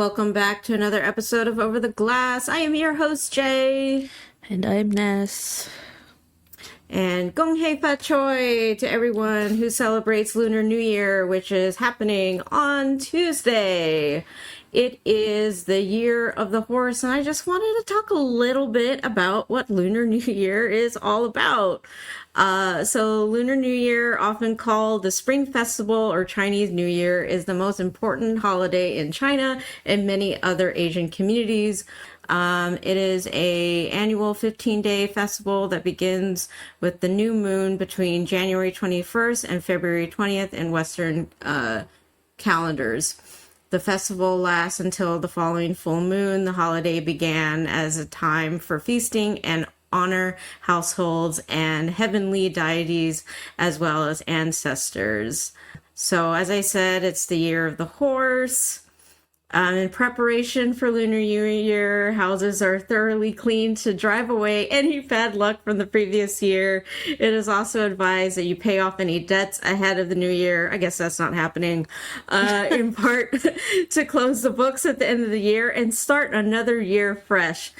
Welcome back to another episode of Over the Glass. I am your host, Jay. And I'm Ness. And Gong Hei Fat Choi to everyone who celebrates Lunar New Year, which is happening on Tuesday. It is the year of the horse, and I just wanted to talk a little bit about what Lunar New Year is all about. So Lunar New Year, often called the Spring Festival or Chinese New Year, is the most important holiday in China and many other Asian communities. It is a annual 15-day festival that begins with the new moon between January 21st and February 20th in Western calendars. The festival lasts until the following full moon. The holiday began as a time for feasting and honor households and heavenly deities as well as ancestors. So as I said, it's the year of the horse. In preparation for Lunar New Year, houses are thoroughly cleaned to drive away any bad luck from the previous year. It is also advised that you pay off any debts ahead of the new year. I guess that's not happening, in part to close the books at the end of the year and start another year fresh.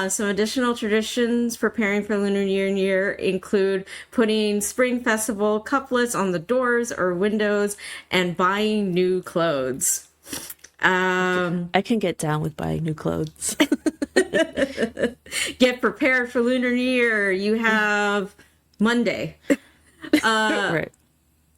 Some additional traditions preparing for Lunar New Year include putting Spring Festival couplets on the doors or windows and buying new clothes. I can get down with buying new clothes. Get prepared for Lunar New Year. You have Monday. Right.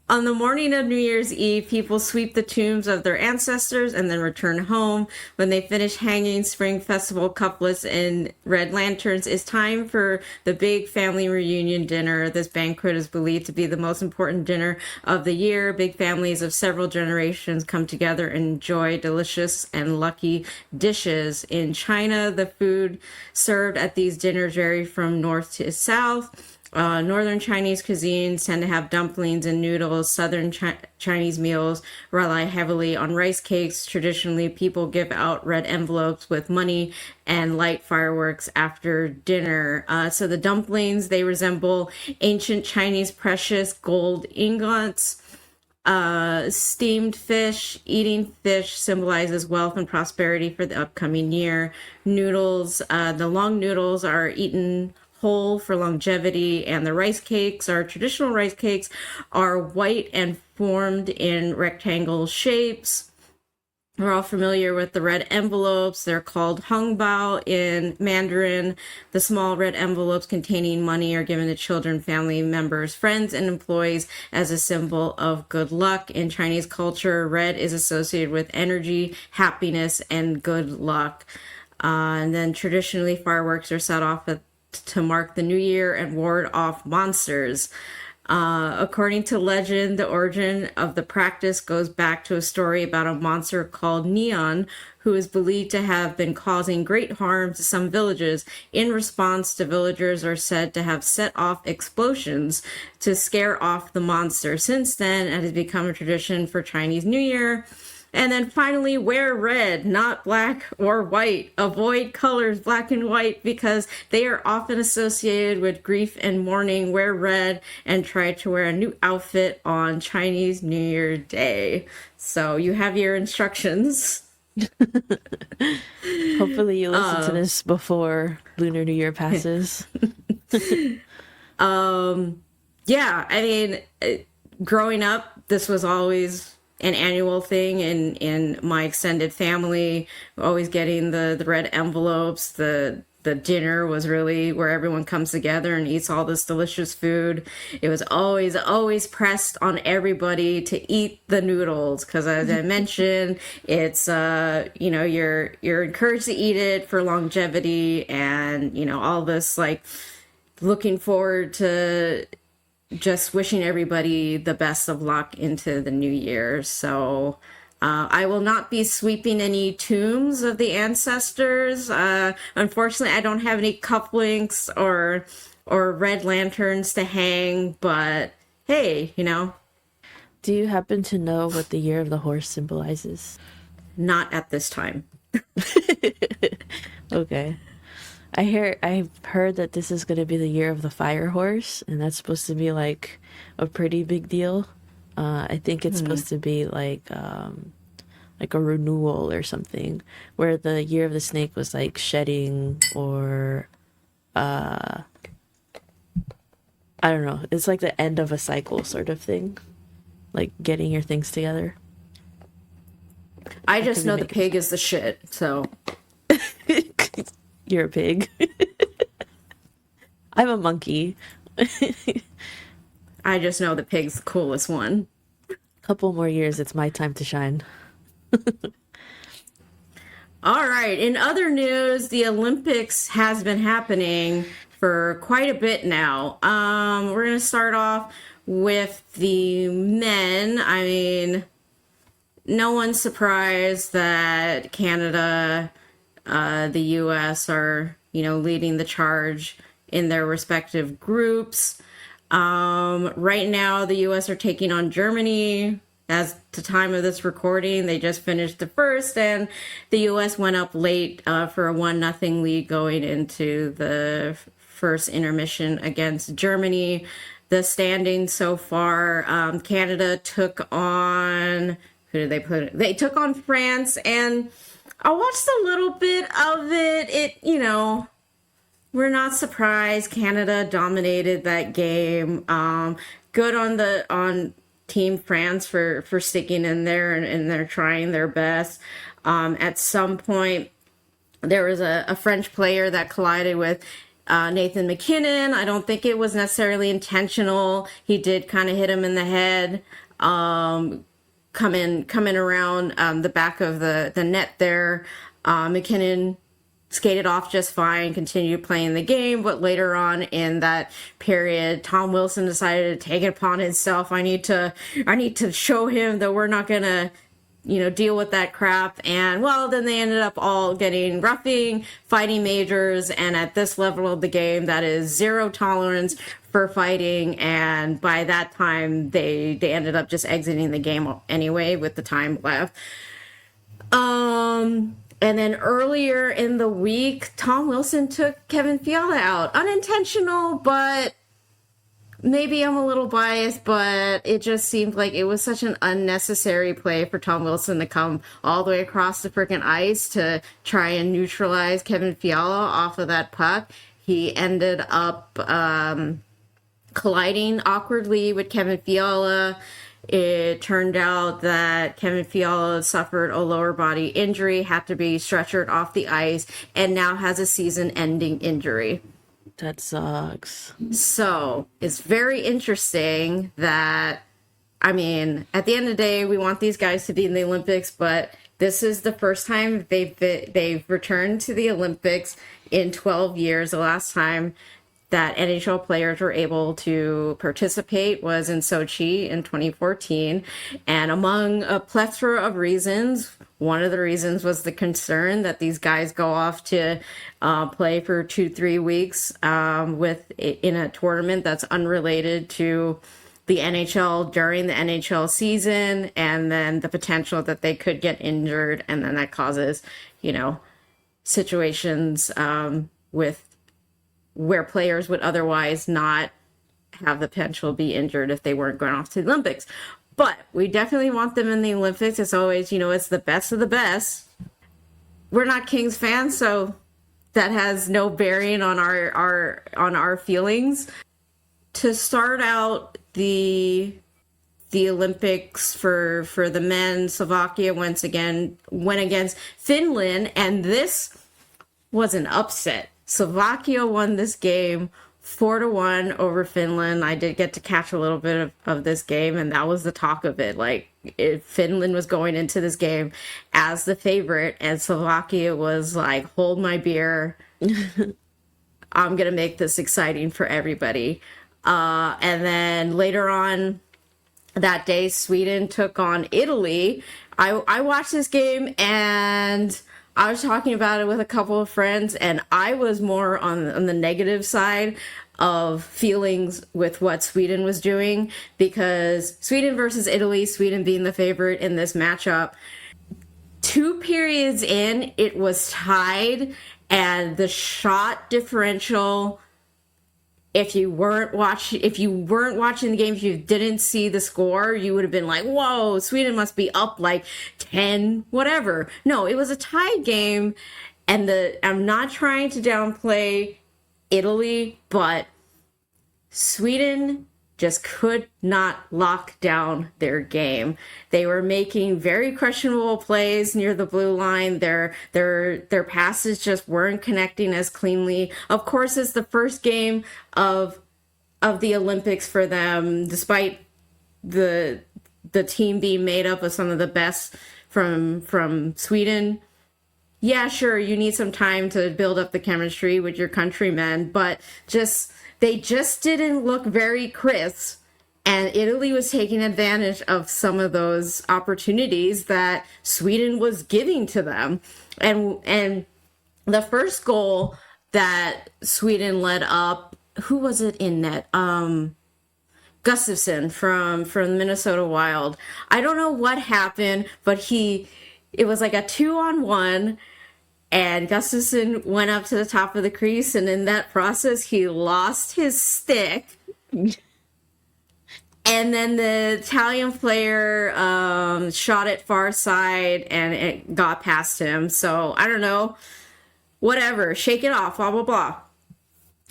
On the morning of New Year's Eve, people sweep the tombs of their ancestors and then return home. When they finish hanging Spring Festival couplets and red lanterns, it's time for the big family reunion dinner. This banquet is believed to be the most important dinner of the year. Big families of several generations come together and enjoy delicious and lucky dishes. In China, the food served at these dinners vary from north to south. Northern Chinese cuisines tend to have dumplings and noodles. Southern Chinese meals rely heavily on rice cakes. Traditionally, people give out red envelopes with money and light fireworks after dinner. So the dumplings, they resemble ancient Chinese precious gold ingots. Steamed fish, eating fish symbolizes wealth and prosperity for the upcoming year. Noodles, the long noodles are eaten whole for longevity, and the rice cakes, our traditional rice cakes, are white and formed in rectangle shapes. We're all familiar with the red envelopes. They're called hongbao in Mandarin. The small red envelopes containing money are given to children, family members, friends, and employees as a symbol of good luck. In Chinese culture, red is associated with energy, happiness, and good luck. And then traditionally, fireworks are set off to mark the new year and ward off monsters. According to legend, the origin of the practice goes back to a story about a monster called Neon, who is believed to have been causing great harm to some villages. In response, the villagers are said to have set off explosions to scare off the monster. Since then, it has become a tradition for Chinese New Year. And then finally, wear red, not black or white. Avoid colors black and white because they are often associated with grief and mourning. Wear red and try to wear a new outfit on Chinese New Year Day. So you have your instructions. Hopefully you listen to this before Lunar New Year passes. Yeah, I mean, growing up, this was always an annual thing in my extended family, always getting the red envelopes. The dinner was really where everyone comes together and eats all this delicious food. It was always pressed on everybody to eat the noodles because, as I mentioned, it's you're encouraged to eat it for longevity and all this like looking forward to just wishing everybody the best of luck into the new year. So I will not be sweeping any tombs of the ancestors. Unfortunately, I don't have any cufflinks or red lanterns to hang, but hey, Do you happen to know what the year of the horse symbolizes? Not at this time. Okay. I've heard that this is going to be the year of the fire horse, and that's supposed to be like a pretty big deal. I think it's supposed to be like like a renewal or something, where the year of the snake was like shedding or I don't know. It's like the end of a cycle sort of thing, like getting your things together. I just know the pig is the shit, so. You're a pig. I'm a monkey. I just know the pig's the coolest one. Couple more years, it's my time to shine. All right. In other news, the Olympics has been happening for quite a bit now. We're going to start off with the men. I mean, no one's surprised that Canada, the U.S. are, leading the charge in their respective groups. Right now, the U.S. are taking on Germany. As the time of this recording, they just finished the first, and the U.S. went up late for a 1-0 lead going into the first intermission against Germany. The standings so far, Canada took on, who did they put? They took on France, and I watched a little bit of it. We're not surprised. Canada dominated that game. Good on Team France for sticking in there and they're trying their best. At some point, there was a French player that collided with Nathan McKinnon. I don't think it was necessarily intentional. He did kind of hit him in the head, coming around the back of the net there. McKinnon skated off just fine, continued playing the game, but later on in that period, Tom Wilson decided to take it upon himself. I need to show him that we're not gonna, deal with that crap. And well, then they ended up all getting roughing, fighting majors, and at this level of the game, that is zero tolerance for fighting. And by that time, they ended up just exiting the game anyway with the time left. And then earlier in the week, Tom Wilson took Kevin Fiala out. Unintentional, but maybe I'm a little biased, but it just seemed like it was such an unnecessary play for Tom Wilson to come all the way across the freaking ice to try and neutralize Kevin Fiala off of that puck. He ended up colliding awkwardly with Kevin Fiala. It turned out that Kevin Fiala suffered a lower body injury, had to be stretchered off the ice, and now has a season-ending injury. That sucks. So it's very interesting that, at the end of the day, we want these guys to be in the Olympics, but this is the first time they've returned to the Olympics in 12 years. The last time that NHL players were able to participate was in Sochi in 2014. And among a plethora of reasons, one of the reasons was the concern that these guys go off to play for 2-3 weeks in a tournament that's unrelated to the NHL during the NHL season, and then the potential that they could get injured, and then that causes, situations with where players would otherwise not have the potential to be injured if they weren't going off to the Olympics. But we definitely want them in the Olympics. It's always, it's the best of the best. We're not Kings fans, so that has no bearing on our feelings. To start out the Olympics for the men, Slovakia once again went against Finland, and this was an upset. Slovakia won this game 4-1 over Finland. I did get to catch a little bit of this game, and that was the talk of it. Finland was going into this game as the favorite, and Slovakia was like, hold my beer. I'm going to make this exciting for everybody. And then later on that day, Sweden took on Italy. I watched this game, and I was talking about it with a couple of friends, and I was more on the negative side of feelings with what Sweden was doing, because Sweden versus Italy, Sweden being the favorite in this matchup, 2 periods in, it was tied, and the shot differential if you weren't watching the game, if you didn't see the score, you would have been like, whoa, Sweden must be up like 10 whatever. No, it was a tie game. And I'm not trying to downplay Italy, but Sweden just could not lock down their game. They were making very questionable plays near the blue line. Their passes just weren't connecting as cleanly. Of course, it's the first game of the Olympics for them, despite the team being made up of some of the best from Sweden. Yeah, sure, you need some time to build up the chemistry with your countrymen, but they just didn't look very crisp. And Italy was taking advantage of some of those opportunities that Sweden was giving to them. And the first goal that Sweden led up, who was it in net? Gustafsson from the Minnesota Wild. I don't know what happened, but it was like a 2-on-1. And Gustafsson went up to the top of the crease, and in that process, he lost his stick. And then the Italian player shot it far side, and it got past him. So, I don't know. Whatever. Shake it off. Blah, blah, blah.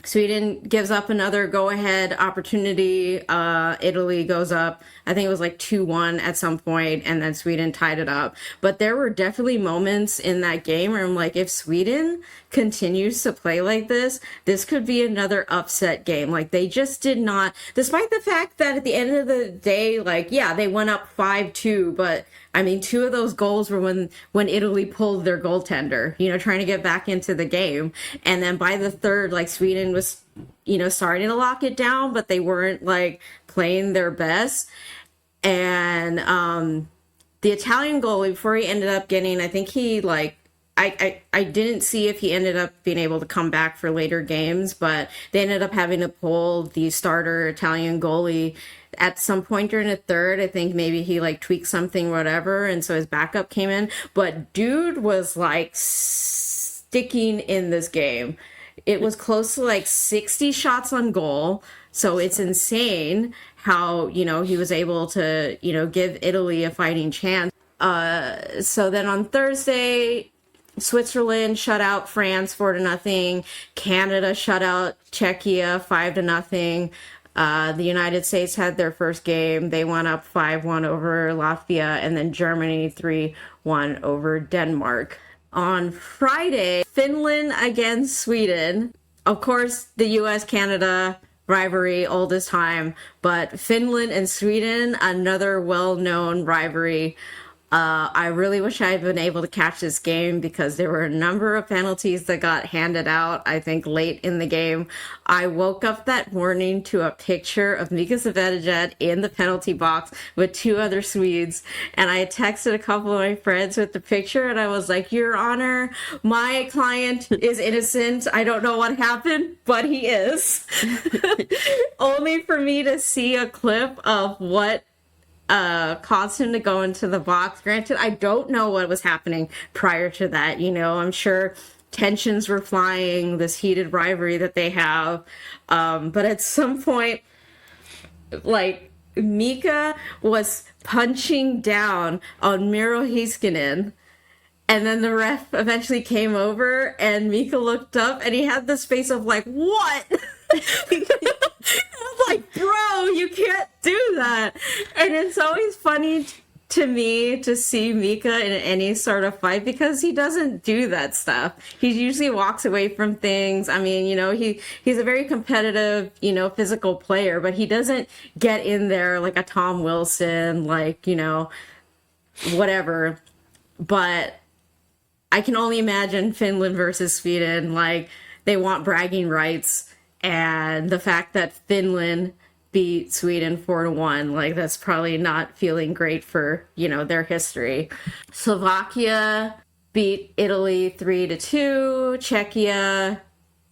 Sweden gives up another go-ahead opportunity. Italy goes up. I think it was like 2-1 at some point, and then Sweden tied it up. But there were definitely moments in that game where I'm like, if Sweden continues to play like this could be another upset game. Like, they just did not, despite the fact that at the end of the day, like, yeah, they went up 5-2, but I mean, 2 of those goals were when Italy pulled their goaltender, trying to get back into the game. And then by the third, like, Sweden was, starting to lock it down, but they weren't, like, playing their best. And the Italian goalie, before he ended up getting, I think he, like, I didn't see if he ended up being able to come back for later games, but they ended up having to pull the starter Italian goalie at some point during the third. I think maybe he like tweaked something or whatever, and so his backup came in. But dude was like sticking in this game. It was close to like 60 shots on goal. So it's insane how, he was able to, give Italy a fighting chance. So then on Thursday, Switzerland shut out France 4-0. Canada shut out Czechia 5-0. The United States had their first game. They went up 5-1 over Latvia, and then Germany 3-1 over Denmark. On Friday, Finland against Sweden. Of course, the US-Canada rivalry, oldest time, but Finland and Sweden, another well-known rivalry. I really wish I had been able to catch this game because there were a number of penalties that got handed out, I think, late in the game. I woke up that morning to a picture of Mika Zibanejad in the penalty box with 2 other Swedes, and I texted a couple of my friends with the picture, and I was like, Your Honor, my client is innocent. I don't know what happened, but he is. Only for me to see a clip of what caused him to go into the box. Granted, I don't know what was happening prior to that. I'm sure tensions were flying, this heated rivalry that they have. But at some point, like, Mika was punching down on Miro Heiskanen. And then the ref eventually came over, and Mika looked up, and he had this face of like, what? Like, bro, you can't do that. And it's always funny to me to see Mika in any sort of fight because he doesn't do that stuff. He usually walks away from things. I mean, he's a very competitive, physical player, but he doesn't get in there like a Tom Wilson, like, whatever. But I can only imagine Finland versus Sweden, like, they want bragging rights. And the fact that Finland beat Sweden 4-1, like, that's probably not feeling great for, their history. Slovakia beat Italy 3-2. Czechia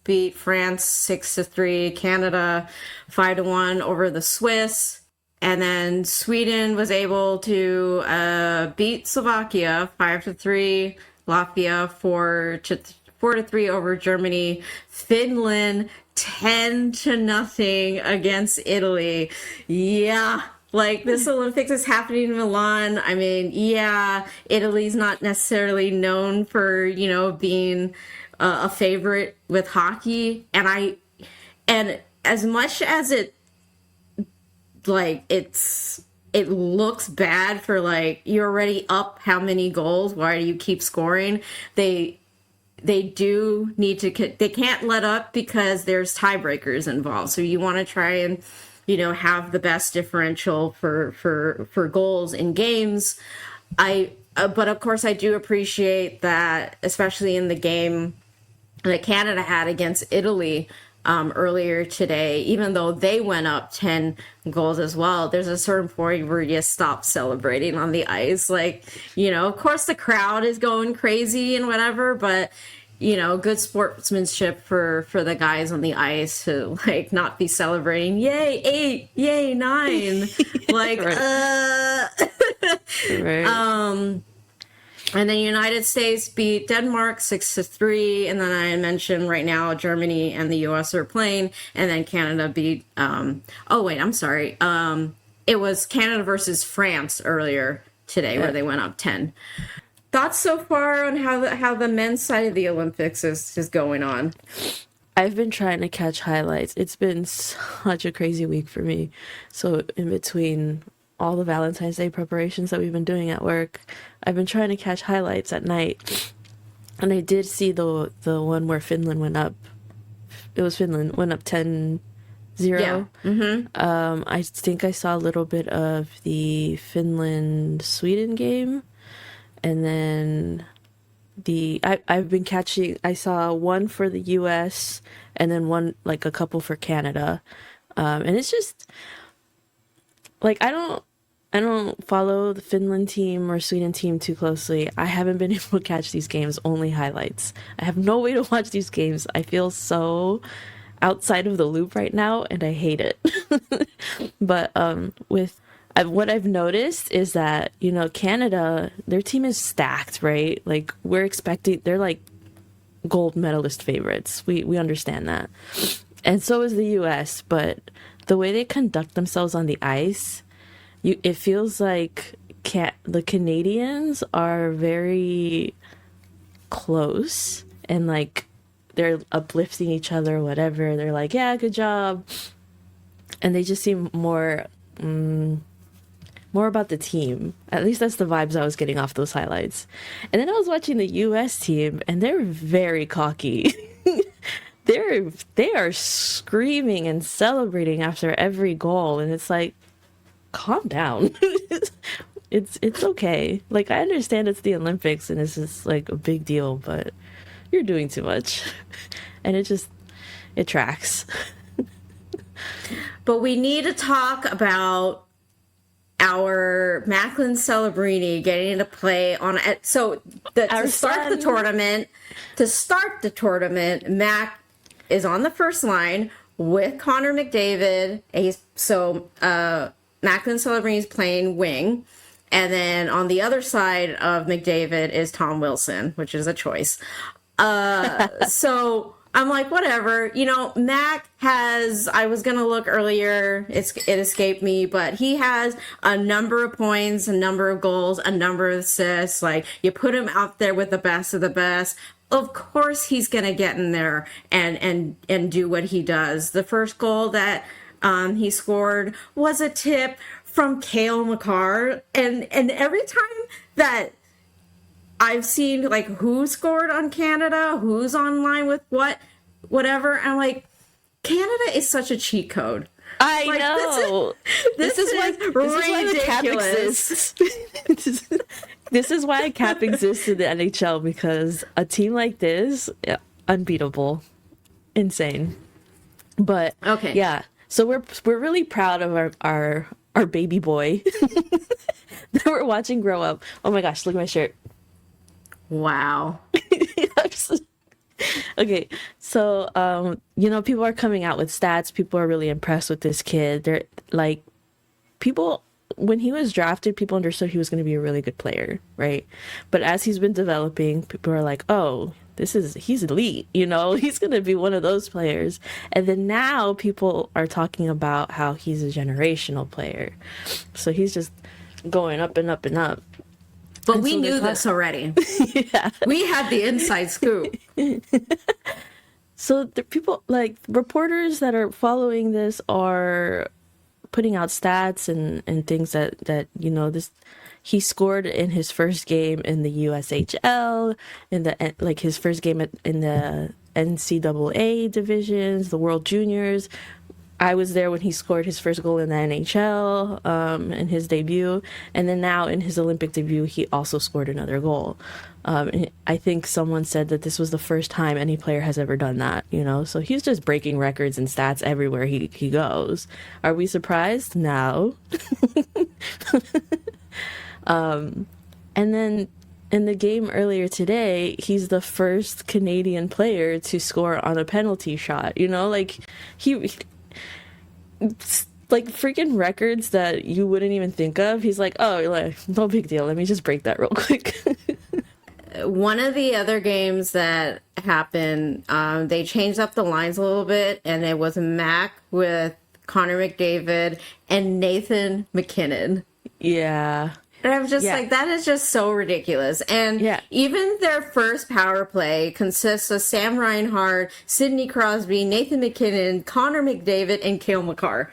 beat France 6-3. Canada 5-1 over the Swiss. And then Sweden was able to beat Slovakia 5-3. Latvia 4-3 over Germany. Finland 10-0 against Italy. Yeah. Like, this Olympics is happening in Milan. I mean, yeah, Italy's not necessarily known for, being a favorite with hockey. And as much as it looks bad for, like, you're already up how many goals, why do you keep scoring? They do need to, they can't let up because there's tiebreakers involved. So you want to try and, have the best differential for goals in games. But of course I do appreciate that, especially in the game that Canada had against Italy earlier today, even though they went up 10 goals as well, there's a certain point where you stop celebrating on the ice. Like, of course the crowd is going crazy and whatever, but good sportsmanship for the guys on the ice to, like, not be celebrating, yay 8, yay 9, like Right. And then United States beat Denmark 6-3, and then I mentioned right now Germany and the US are playing, and then Canada beat it was Canada versus France earlier today, where they went up 10. Thoughts so far on how the men's side of the Olympics is going on? I've been trying to catch highlights. It's been such a crazy week for me. So in between all the Valentine's Day preparations that we've been doing at work, I've been trying to catch highlights at night. And I did see the one where Finland went up. It was Finland went up 10-0. Yeah. Mm-hmm. I think I saw a little bit of the Finland-Sweden game. And then I've been catching, I saw one for the US and then one, like, a couple for Canada. And it's just, like, I don't follow the Finland team or Sweden team too closely. I haven't been able to catch these games, only highlights. I have no way to watch these games. I feel so outside of the loop right now, and I hate it. But what I've noticed is that, Canada, their team is stacked, right? Like, they're like gold medalist favorites. We understand that. And so is the US, but the way they conduct themselves on the ice, it feels like the Canadians are very close and, like, they're uplifting each other or whatever. They're like, yeah, good job. And they just seem more about the team. At least that's the vibes I was getting off those highlights. And then I was watching the US team, and they're very cocky. They are screaming and celebrating after every goal, and it's like, calm down. It's okay. Like, I understand it's the Olympics and this is, like, a big deal, but you're doing too much. And it tracks. But we need to talk about our Macklin Celebrini getting to play on it. So to start the tournament, Mac is on the first line with Connor McDavid. Macklin Celebrini is playing wing. And then on the other side of McDavid is Tom Wilson, which is a choice. So I'm like, whatever. Mac has, I was going to look earlier, it escaped me, but he has a number of points, a number of goals, a number of assists. Like, you put him out there with the best of the best. Of course he's going to get in there and do what he does. The first goal that he scored was a tip from Cale Makar. And every time that I've seen, like, who scored on Canada, who's online with whatever, I'm like, Canada is such a cheat code. I know. This is why the cap exists. This is why a cap exists in the NHL, because a team like this, unbeatable, insane. But okay, yeah. So we're really proud of our baby boy that we're watching grow up. Oh my gosh, look at my shirt. Wow. Okay, so people are coming out with stats. People are really impressed with this kid. They're like, when he was drafted, people understood he was going to be a really good player, right? But as he's been developing, people are like, oh, he's elite, you know, he's going to be one of those players. And then now people are talking about how he's a generational player. So he's just going up and up and up. But and we knew this already. Yeah. We had the inside scoop. So the people, like reporters that are following this, are putting out stats and things that you know, this he scored in his first game in the USHL, in the like his first game in the NCAA divisions, the World Juniors. I was there when he scored his first goal in the NHL in his debut, and then now in his Olympic debut, he also scored another goal. I think someone said that this was the first time any player has ever done that, you know? So he's just breaking records and stats everywhere he goes. Are we surprised? No. And then in the game earlier today, he's the first Canadian player to score on a penalty shot, you know? Like, like freaking records that you wouldn't even think of. He's like, oh, like, no big deal. Let me just break that real quick. One of the other games that happened, they changed up the lines a little bit, and it was Mac with Connor McDavid and Nathan MacKinnon. Yeah. And I was just like, that is just so ridiculous. And even their first power play consists of Sam Reinhart, Sidney Crosby, Nathan MacKinnon, Connor McDavid, and Cale Makar.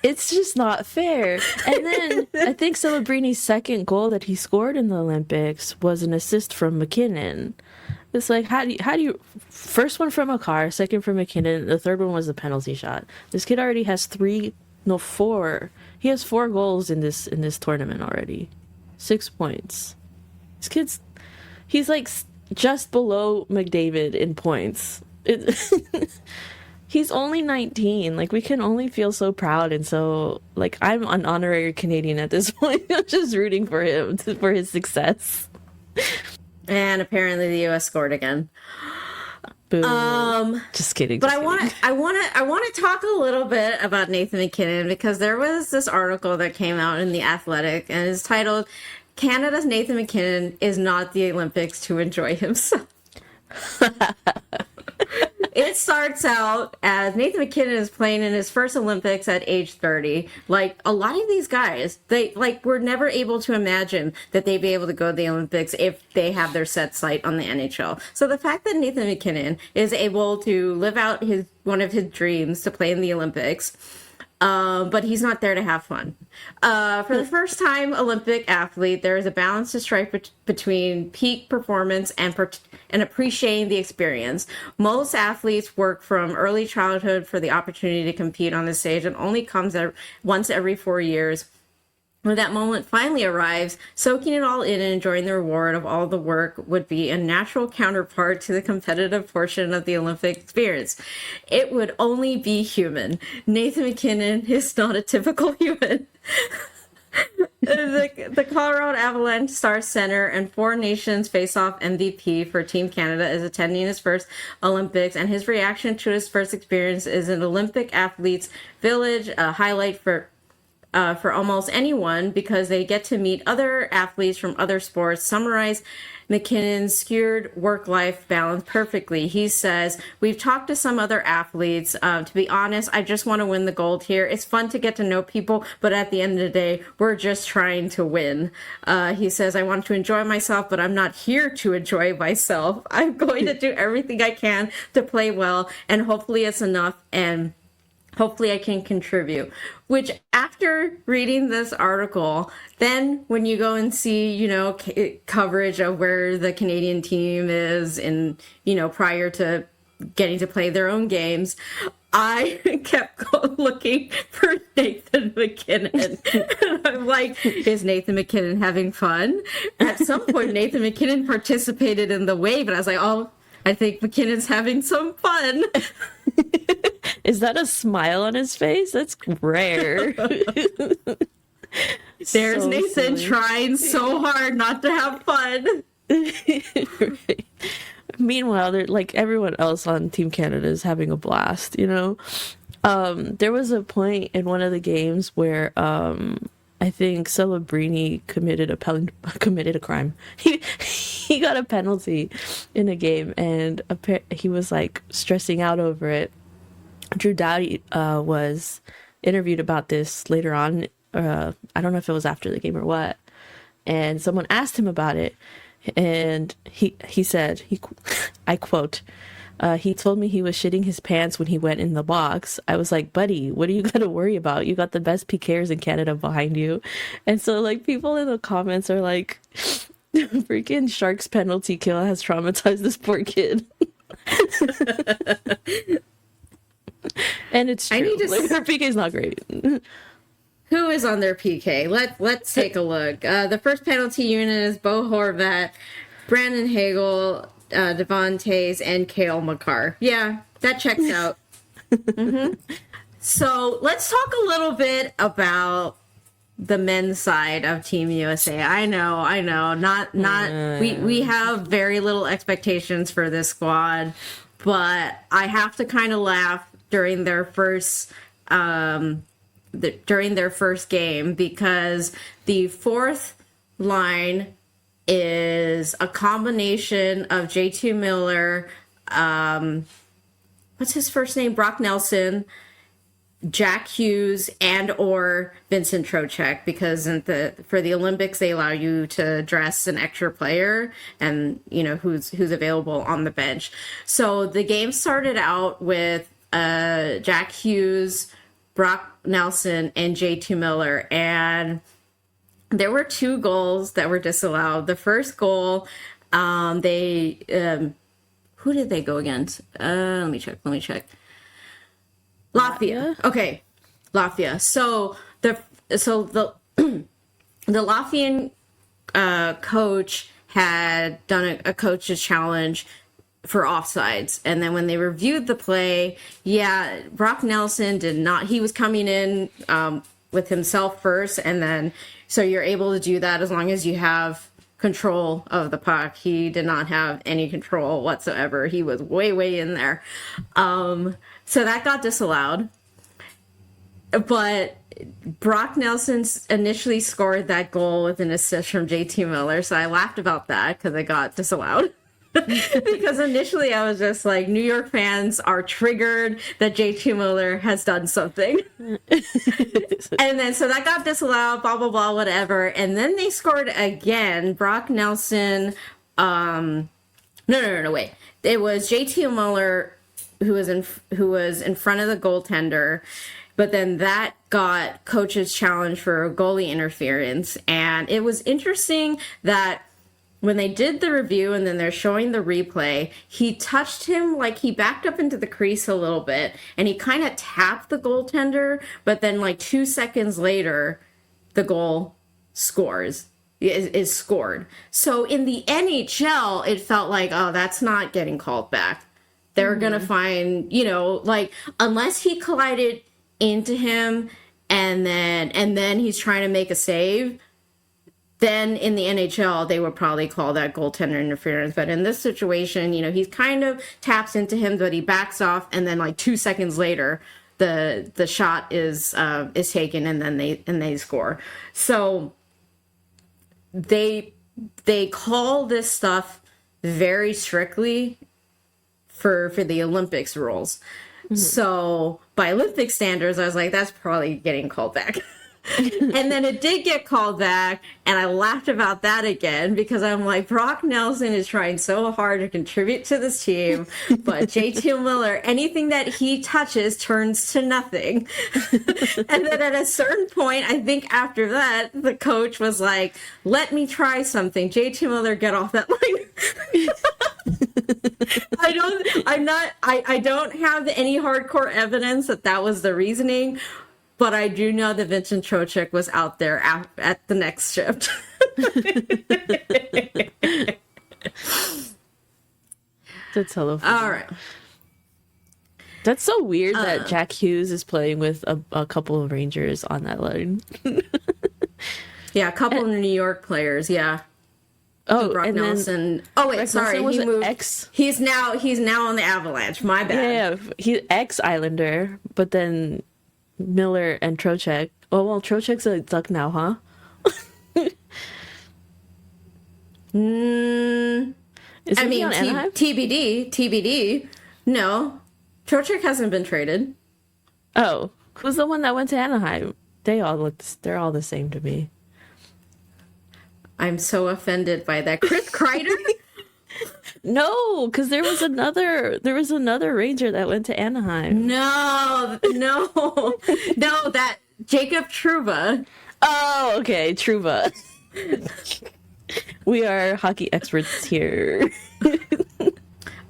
It's just not fair. And then I think Celebrini's second goal that he scored in the Olympics was an assist from MacKinnon. It's like, how do you first one from Makar, second from MacKinnon, the third one was a penalty shot. This kid already has four. He has 4 goals in this tournament already. 6 points. He's like just below McDavid in points. He's only 19. Like, we can only feel so proud, and so, like, I'm an honorary Canadian at this point. I'm just rooting for him for his success. And apparently the U.S. scored again. Boom. Just kidding. But I want to talk a little bit about Nathan MacKinnon, because there was this article that came out in The Athletic, and it's titled, "Canada's Nathan MacKinnon is not the Olympics to enjoy himself." It starts out as Nathan MacKinnon is playing in his first Olympics at age 30. Like, a lot of these guys, they were never able to imagine that they'd be able to go to the Olympics if they have their set sight on the NHL. So the fact that Nathan MacKinnon is able to live out one of his dreams to play in the Olympics, but he's not there to have fun. For the first time Olympic athlete, there is a balance to strike between peak performance and appreciating the experience. Most athletes work from early childhood for the opportunity to compete on the stage, and only comes once every 4 years. When that moment finally arrives, soaking it all in and enjoying the reward of all the work would be a natural counterpart to the competitive portion of the Olympic experience. It would only be human. Nathan MacKinnon is not a typical human. The Colorado Avalanche Star Center and Four Nations Face-Off MVP for Team Canada is attending his first Olympics, and his reaction to his first experience is an Olympic athlete's village, a highlight for almost anyone, because they get to meet other athletes from other sports. Summarize MacKinnon's skewed work-life balance perfectly. He says, "We've talked to some other athletes. To be honest, I just want to win the gold here. It's fun to get to know people, but at the end of the day, we're just trying to win." He says, "I want to enjoy myself, but I'm not here to enjoy myself. I'm going to do everything I can to play well, and hopefully it's enough, and hopefully I can contribute." Which, after reading this article, then when you go and see, you know, coverage of where the Canadian team is, and, you know, prior to getting to play their own games, I kept looking for Nathan MacKinnon. And I'm like, is Nathan MacKinnon having fun? At some point, Nathan MacKinnon participated in the wave, and I was like, oh, I think MacKinnon's having some fun. Is that a smile on his face? That's rare. There's so Nathan silly. Trying so hard not to have fun. Right. Meanwhile, they're like everyone else on Team Canada is having a blast, you know? There was a point in one of the games where I think Celebrini committed a crime. He got a penalty in a game, and he was like stressing out over it. Drew Doughty was interviewed about this later on. I don't know if it was after the game or what. And someone asked him about it, and he said, I quote, he told me he was shitting his pants when he went in the box. I was like, buddy, what do you got to worry about? You got the best PKers in Canada behind you. And so like people in the comments are like, freaking Shark's penalty kill has traumatized this poor kid. And it's true. Like, her PK is not great. Who is on their PK? Let's take a look. The first penalty unit is Bo Horvat, Brandon Hagel, Devon Tays, and Cale Makar. Yeah, that checks out. So let's talk a little bit about the men's side of Team USA. I know. We have very little expectations for this squad, but I have to kind of laugh during their first game, because the fourth line is a combination of J2 Miller, what's his first name? Brock Nelson, Jack Hughes, and or Vincent Trocheck, because for the Olympics they allow you to dress an extra player, and you know who's available on the bench. So the game started out with Jack Hughes, Brock Nelson, and J2 Miller, and there were 2 goals that were disallowed. The first goal, who did they go against? Let me check. Latvia. Okay, Latvia. So the Latvian coach had done a coach's challenge for offsides, and then when they reviewed the play, Brock Nelson did not. He was coming in with himself first, and then so you're able to do that as long as you have control of the puck. He did not have any control whatsoever. He was way in there. So that got disallowed. But Brock Nelson initially scored that goal with an assist from JT Miller. So I laughed about that because it got disallowed. Because initially I was just like, New York fans are triggered that JT Miller has done something. And then so that got disallowed, blah, blah, blah, whatever. And then they scored again. Brock Nelson, no, wait. It was JT Miller who was in front of the goaltender, but then that got coach's challenge for goalie interference. And it was interesting that when they did the review and then they're showing the replay, he touched him, like he backed up into the crease a little bit and he kind of tapped the goaltender, but then like 2 seconds later, the goal is scored. So in the NHL, it felt like, oh, that's not getting called back. They're going to find, like, unless he collided into him and then he's trying to make a save, then in the NHL, they would probably call that goaltender interference. But in this situation, he kind of taps into him, but he backs off, and then like 2 seconds later, the shot is taken, and then they score. So they call this stuff very strictly for the Olympics rules. Mm-hmm. So by Olympic standards, I was like, that's probably getting called back. And then it did get called back, and I laughed about that again because I'm like, Brock Nelson is trying so hard to contribute to this team, but JT Miller, anything that he touches turns to nothing. And then at a certain point, I think after that, the coach was like, let me try something. JT Miller, get off that line. I don't have any hardcore evidence that was the reasoning. But I do know that Vincent Trocheck was out there at the next shift. That's hella funny. All right. That's so weird that Jack Hughes is playing with a couple of Rangers on that line. Yeah, a couple of New York players, yeah. Oh, Brock and Nelson. Then oh, wait, Brock sorry. Nelson He moved. He's now on the Avalanche. My bad. Yeah, he's ex-Islander, but then Miller and Trocheck. Oh, well, Trocheck's a Duck now, huh? Is he on Anaheim? TBD. No, Trocheck hasn't been traded. Oh, who's the one that went to Anaheim? They're all the same to me. I'm so offended by that. Chris Kreider? No, because there was another Ranger that went to Anaheim. No, that Jacob Trouba. Oh, okay, Trouba. We are hockey experts here.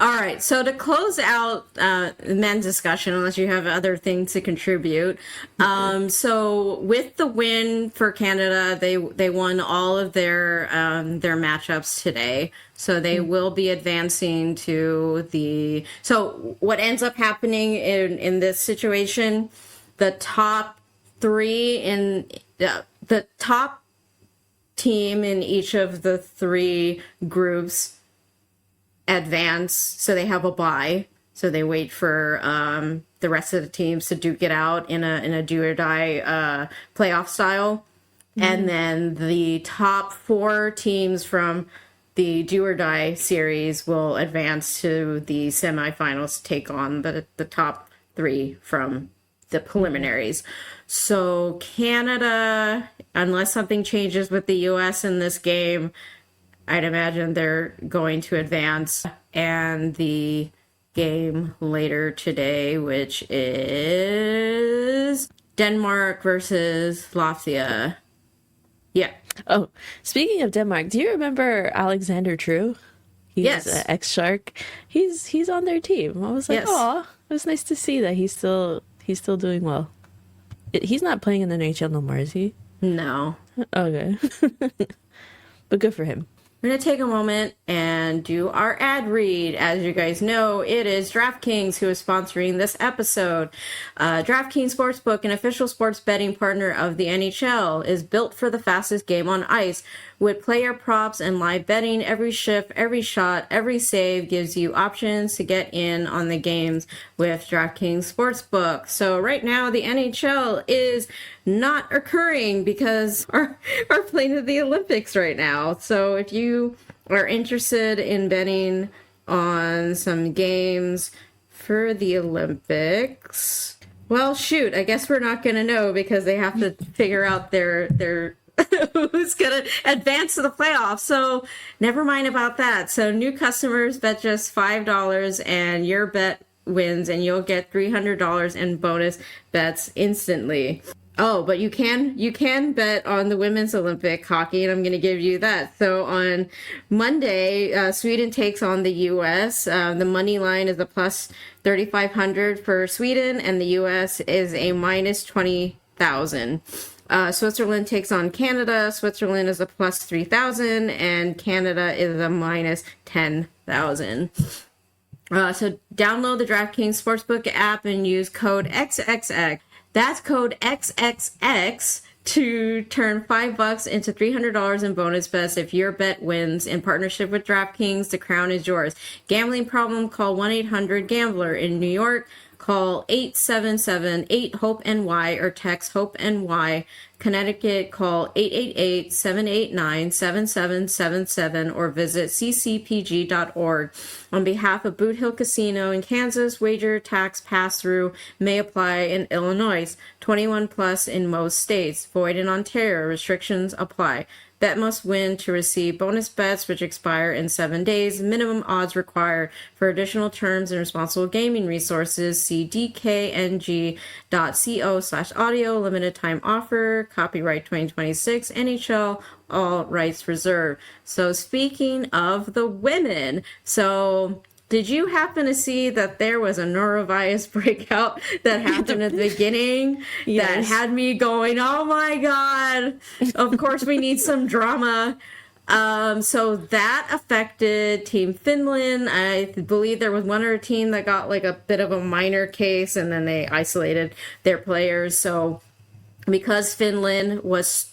All right, so to close out men's discussion, unless you have other things to contribute, so with the win for Canada, they won all of their matchups today. So they will be advancing to the. So what ends up happening in this situation, the top three in the top team in each of the three groups advance, so they have a bye, so they wait for the rest of the teams to duke it out in a do or die playoff style, and then the top four teams from the do or die series will advance to the semifinals to take on the top three from the preliminaries. So Canada, unless something changes with the US in this game, I'd imagine they're going to advance. And the game later today, which is Denmark versus Latvia. Yeah. Oh, speaking of Denmark, do you remember Alexander True? He's Yes. an ex-Shark. He's on their team. I was like, Yes. oh, it was nice to see that he's still doing well. He's not playing in the NHL no more, is he? No. Okay. But good for him. We're going to take a moment and do our ad read. As you guys know, it is DraftKings who is sponsoring this episode. DraftKings Sportsbook, an official sports betting partner of the NHL, is built for the fastest game on ice. With player props and live betting, every shift, every shot, every save gives you options to get in on the games with DraftKings Sportsbook. So right now, the NHL is not occurring because are playing at the Olympics right now. So if you are interested in betting on some games for the Olympics, well, shoot, I guess we're not going to know because they have to figure out their who's going to advance to the playoffs. So never mind about that. So new customers bet just $5 and your bet wins and you'll get $300 in bonus bets instantly. Oh, but you can bet on the women's Olympic hockey, and I'm going to give you that. So on Monday, Sweden takes on the U.S. The money line is a plus 3,500 for Sweden, and the U.S. is a minus 20,000. Switzerland takes on Canada. Switzerland is a plus 3,000, and Canada is a minus 10,000. So download the DraftKings Sportsbook app and use code XXX. That's code XXX to turn $5 into $300 in bonus bets if your bet wins. In partnership with DraftKings, the crown is yours. Gambling problem? Call 1-800-GAMBLER. In New York, call 877-8-HOPE-NY or text HOPE-NY. Connecticut, call 888-789-7777 or visit ccpg.org. On behalf of Boot Hill Casino in Kansas, wager tax pass-through may apply in Illinois. 21 plus in most states. Void in Ontario. Restrictions apply. Bet must win to receive bonus bets which expire in 7 days. Minimum odds required. For additional terms and responsible gaming resources, see dkng.co/audio. Limited time offer. Copyright 2026. NHL. All rights reserved. So speaking of the women, did you happen to see that there was a norovirus breakout that happened at the beginning that had me going, oh my God, of course we need some drama. So that affected Team Finland. I believe there was one other team that got like a bit of a minor case and then they isolated their players. So because Finland was,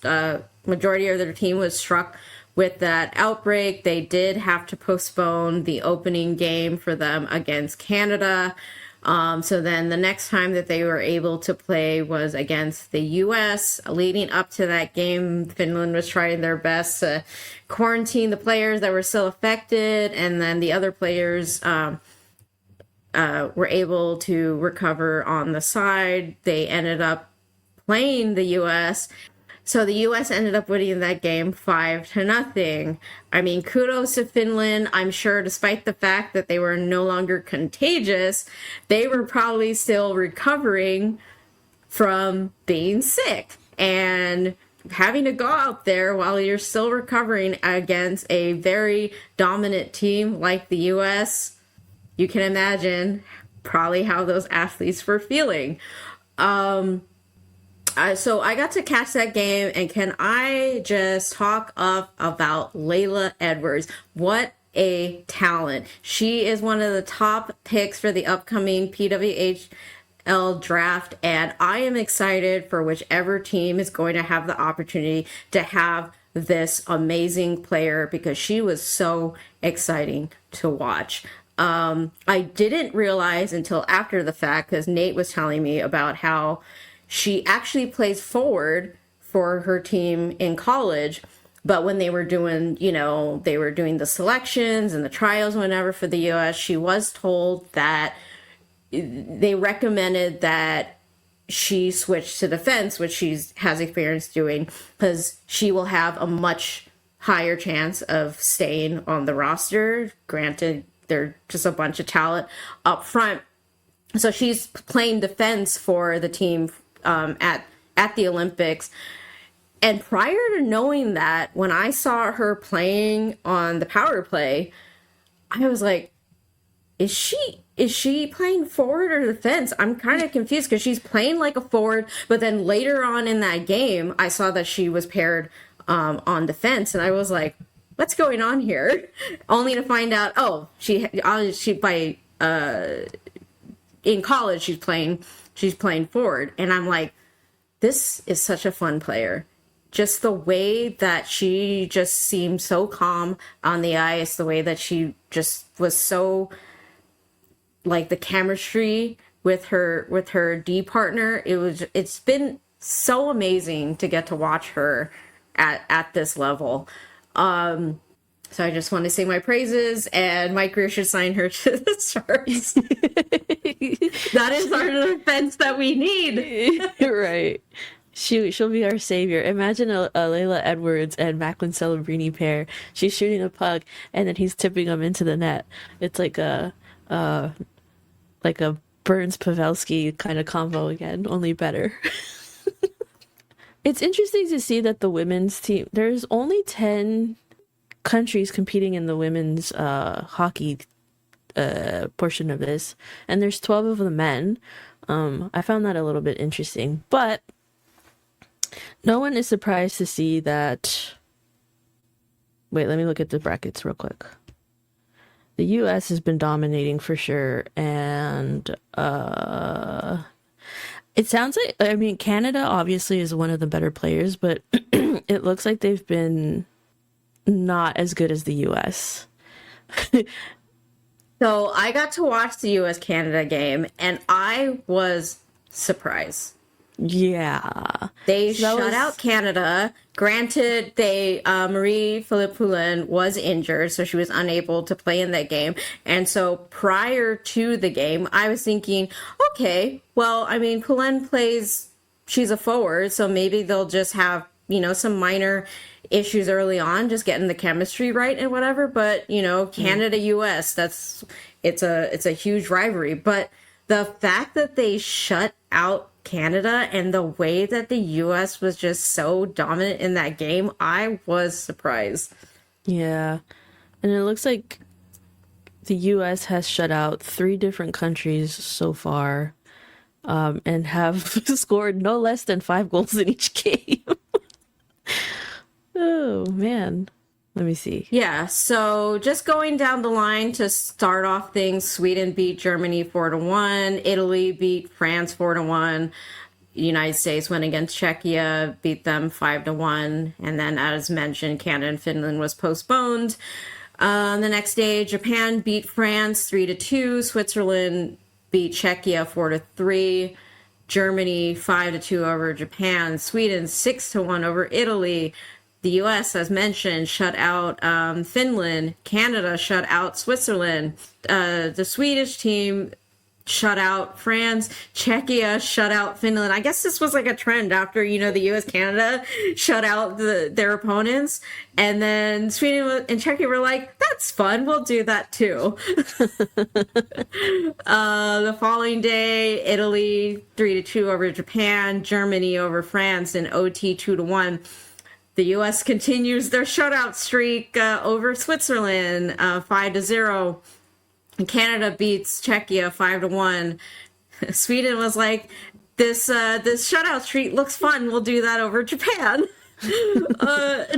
majority of their team was struck with that outbreak, they did have to postpone the opening game for them against Canada. So then the next time that they were able to play was against the U.S. Leading up to that game, Finland was trying their best to quarantine the players that were still affected, and then the other players were able to recover on the side. They ended up playing the U.S., so the U.S. ended up winning that game 5-0. I mean, kudos to Finland. I'm sure despite the fact that they were no longer contagious, they were probably still recovering from being sick. And having to go out there while you're still recovering against a very dominant team like the U.S., you can imagine probably how those athletes were feeling. So I got to catch that game, and can I just talk up about Layla Edwards? What a talent. She is one of the top picks for the upcoming PWHL draft, and I am excited for whichever team is going to have the opportunity to have this amazing player, because she was so exciting to watch. I didn't realize until after the fact, because Nate was telling me about how she actually plays forward for her team in college, but when they were doing, they were doing the selections and the trials, whenever for the U.S., she was told that they recommended that she switch to defense, which she has experience doing, because she will have a much higher chance of staying on the roster. Granted, they're just a bunch of talent up front. So she's playing defense for the team at the Olympics. And prior to knowing that, when I saw her playing on the power play, I was like, is she playing forward or defense? I'm kind of confused, because she's playing like a forward, but then later on in that game, I saw that she was paired on defense, and I was like, what's going on here? Only to find out, in college she's playing forward. And I'm like, this is such a fun player. Just the way that she just seemed so calm on the ice, the way that she just was so, like, the chemistry with her D partner, it's been so amazing to get to watch her at this level. So I just want to say my praises, and Mike Greer should sign her to the Sharks. That is our defense that we need. Right. She'll be our savior. Imagine a Layla Edwards and Macklin Celebrini pair. She's shooting a puck, and then he's tipping them into the net. It's like a Burns Pavelski kind of combo again, only better. It's interesting to see that the women's team, there's only 10 countries competing in the women's hockey portion of this, and there's 12 of the men. I found that a little bit interesting, but no one is surprised to see that. Wait, let me look at the brackets real quick. The US has been dominating for sure, and it sounds like, I mean, Canada obviously is one of the better players, but it looks like they've been not as good as the US. So I got to watch the US-Canada game, and I was surprised. Yeah. They shut out Canada. Granted, Marie-Philippe Poulin was injured, so she was unable to play in that game. And so prior to the game, I was thinking, okay, well, I mean, Poulin she's a forward, so maybe they'll just have, some minor issues early on, just getting the chemistry right and whatever. But, Canada, US, it's a huge rivalry. But the fact that they shut out Canada and the way that the US was just so dominant in that game, I was surprised. Yeah. And it looks like the US has shut out 3 different countries so far, and have scored no less than 5 goals in each game. Oh, man. Let me see. Yeah, so just going down the line to start off things, Sweden beat Germany 4-1. Italy beat France 4-1. United States went against Czechia, beat them 5-1. And then, as mentioned, Canada and Finland was postponed. The next day, Japan beat France 3-2. Switzerland beat Czechia 4-3. Germany 5-2 over Japan. Sweden 6-1 over Italy. The U.S., as mentioned, shut out Finland. Canada shut out Switzerland. The Swedish team shut out France. Czechia shut out Finland. I guess this was like a trend after, the U.S. Canada shut out their opponents. And then Sweden and Czechia were like, that's fun. We'll do that too. The following day, Italy 3-2 over Japan. Germany over France in OT 2-1. The U.S. continues their shutout streak over Switzerland 5-0. Canada beats Czechia 5-1. Sweden was like, this shutout streak looks fun. We'll do that over Japan.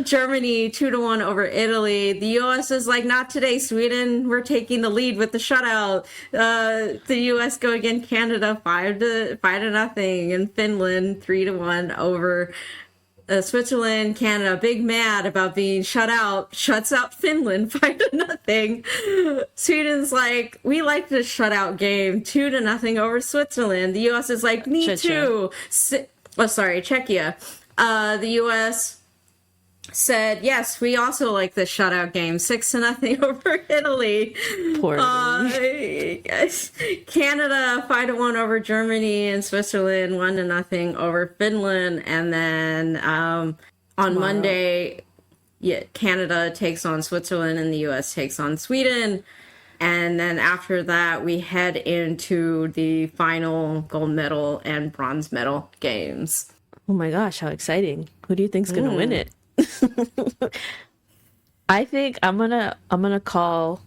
Germany 2-1 over Italy. The U.S. is like, not today, Sweden. We're taking the lead with the shutout. The U.S. go against Canada 5-0, and Finland 3-1 over Switzerland. Canada, big mad about being shut out, shuts out Finland 5-0. Sweden's like, we like this shutout game, 2-0 over Switzerland. The U.S. is like, me too. Czechia. The U.S. said, yes, we also like this shutout game, 6-0 over Italy. Poor Italy. Canada 5-1 over Germany, and Switzerland 1-0 over Finland. And then on Monday, Canada takes on Switzerland and the U.S. takes on Sweden. And then after that, we head into the final gold medal and bronze medal games. Oh my gosh, how exciting. Who do you think's going to win it? I think I'm gonna call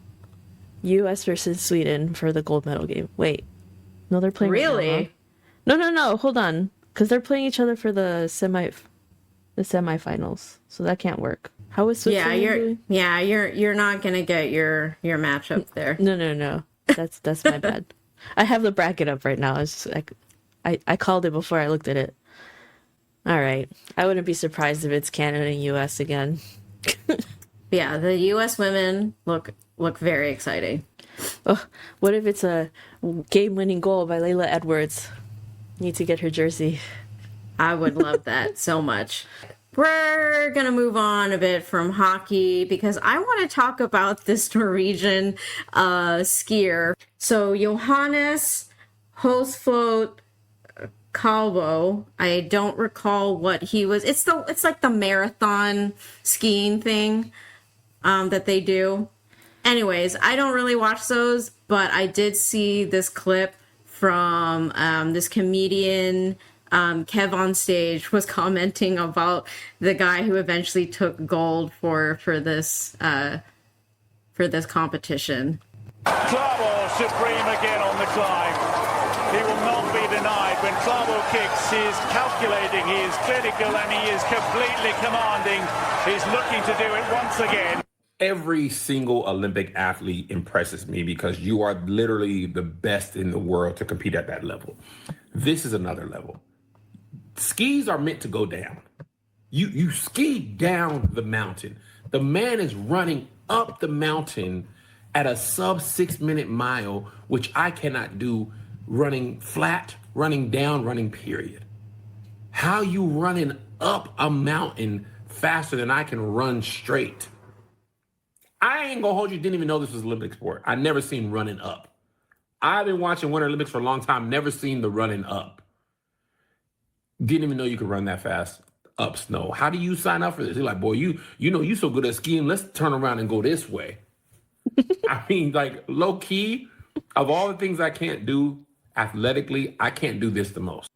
U.S. versus Sweden for the gold medal game. Wait, no, they're playing. Really? Right now, huh? No, hold on, because they're playing each other for the semifinals, so that can't work. How is Switzerland doing? You're not gonna get your matchup there. No. That's my bad. I have the bracket up right now. It's just like I called it before I looked at it. All right. I wouldn't be surprised if it's Canada and U.S. again. Yeah, the U.S. women look very exciting. Oh, what if it's a game-winning goal by Layla Edwards? Need to get her jersey. I would love that so much. We're going to move on a bit from hockey because I want to talk about this Norwegian skier. So Johannes Høsflot Klæbo, I don't recall what he was. It's like the marathon skiing thing that they do. Anyways, I don't really watch those, but I did see this clip from this comedian. Kev on stage was commenting about the guy who eventually took gold for this competition. Klæbo supreme again on the climb. He will not be denied. When Klæbo kicks, he is calculating, he is clinical, and he is completely commanding. He's looking to do it once again. Every single Olympic athlete impresses me because you are literally the best in the world to compete at that level. This is another level. Skis are meant to go down. You ski down the mountain. The man is running up the mountain at a sub 6 minute mile, which I cannot do running flat, running down, running period. How you running up a mountain faster than I can run straight? I ain't gonna hold you, didn't even know this was an Olympic sport. I never seen running up. I've been watching Winter Olympics for a long time, never seen the running up. Didn't even know you could run that fast up snow. How do you sign up for this? You're like, boy, you know you so good at skiing, let's turn around and go this way. I mean, like, low key, of all the things I can't do athletically, I can't do this the most.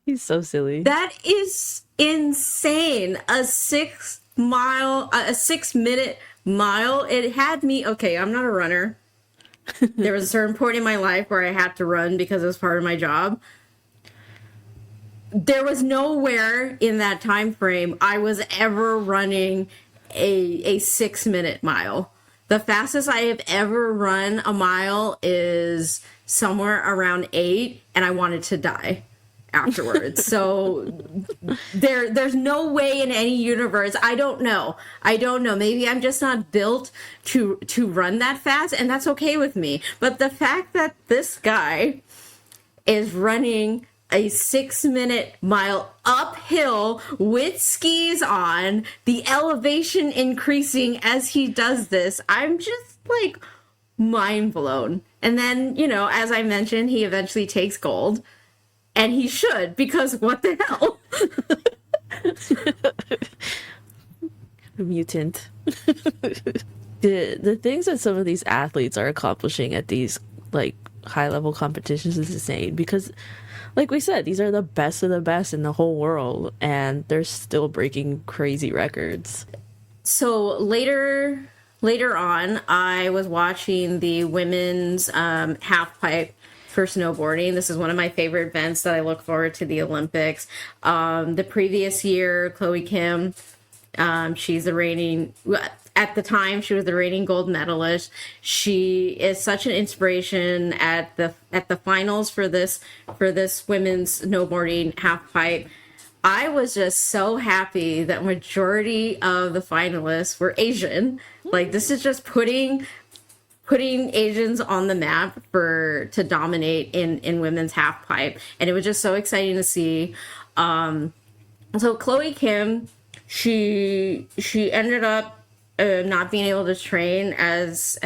He's so silly. That is insane. A 6 minute mile. It had me, okay, I'm not a runner. There was a certain point in my life where I had to run because it was part of my job. There was nowhere in that time frame I was ever running a 6 minute mile. The fastest I have ever run a mile is somewhere around 8, and I wanted to die. afterwards. So there's no way in any universe. I don't know. Maybe I'm just not built to run that fast, and that's okay with me. But the fact that this guy is running a 6-minute mile uphill with skis on, the elevation increasing as he does this, I'm just like mind blown. And then, as I mentioned, he eventually takes gold. And he should, because what the hell? Mutant. The things that some of these athletes are accomplishing at these like high level competitions is insane, because like we said, these are the best of the best in the whole world, and they're still breaking crazy records. So later on, I was watching the women's half pipe for snowboarding. This is one of my favorite events that I look forward to the Olympics. The previous year, Chloe Kim, she's the reigning, at the time, she was the reigning gold medalist. She is such an inspiration at the finals for this women's snowboarding half pipe. I was just so happy that majority of the finalists were Asian. Like, this is just putting Asians on the map to dominate in women's half pipe, and it was just so exciting to see. So Chloe Kim, she ended up not being able to train as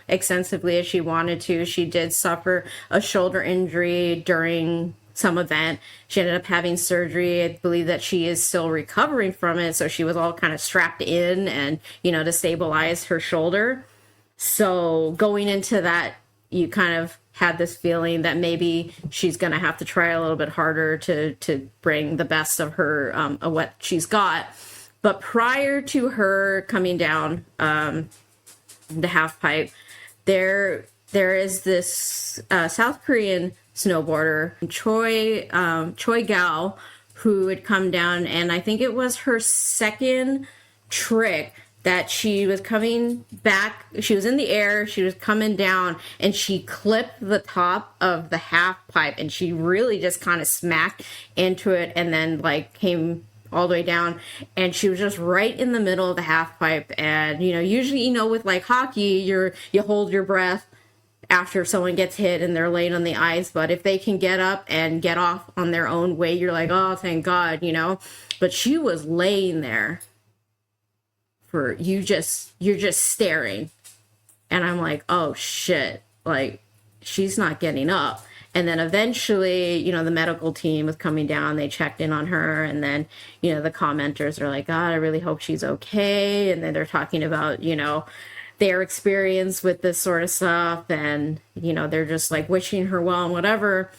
extensively as she wanted to. She did suffer a shoulder injury during some event. She ended up having surgery. I believe that she is still recovering from it, so she was all kind of strapped in and to stabilize her shoulder. So going into that, you kind of had this feeling that maybe she's going to have to try a little bit harder to bring the best of her, of what she's got. But prior to her coming down the half pipe, there is this South Korean snowboarder, Choi Gao, who had come down, and I think it was her second trick that she was coming back. She was in the air, she was coming down, and she clipped the top of the half pipe, and she really just kind of smacked into it and then like came all the way down, and she was just right in the middle of the half pipe. And usually with like hockey, you hold your breath after someone gets hit and they're laying on the ice, but if they can get up and get off on their own weight, you're like, oh, thank God. But she was laying there for you're just staring, and I'm like, oh shit, like she's not getting up. And then eventually, the medical team was coming down, they checked in on her, and then the commenters are like, God, I really hope she's okay. And then they're talking about their experience with this sort of stuff, and they're just like wishing her well and whatever.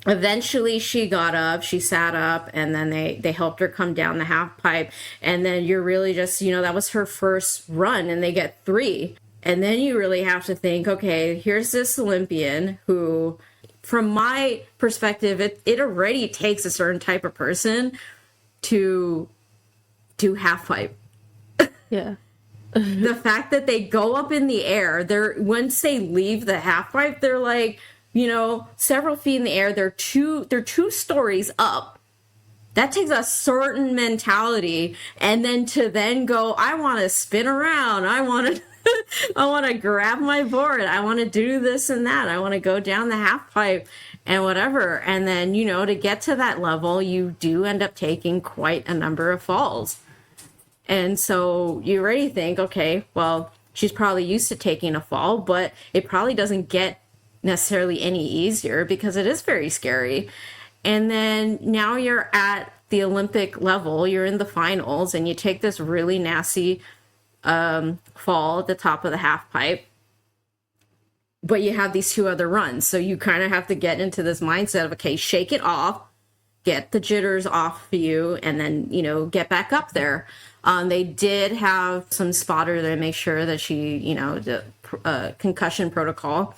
Eventually she got up, she sat up, and then they helped her come down the half pipe. And then you're really just, that was her first run, and they get 3. And then you really have to think, okay, here's this Olympian who, from my perspective, it already takes a certain type of person to do half pipe. Yeah. The fact that they go up in the air, once they leave the half pipe, they're like, several feet in the air. They're 2 stories up. That takes a certain mentality. And then to then go, I want to spin around. I want to grab my board. I want to do this and that. I want to go down the half pipe and whatever. And then, to get to that level, you do end up taking quite a number of falls. And so you already think, okay, well, she's probably used to taking a fall, but it probably doesn't get necessarily any easier because it is very scary. And then now you're at the Olympic level, you're in the finals, and you take this really nasty fall at the top of the half pipe, but you have these 2 other runs. So you kind of have to get into this mindset of, okay, shake it off, get the jitters off you, and then, get back up there. They did have some spotter there to make sure that she, the concussion protocol.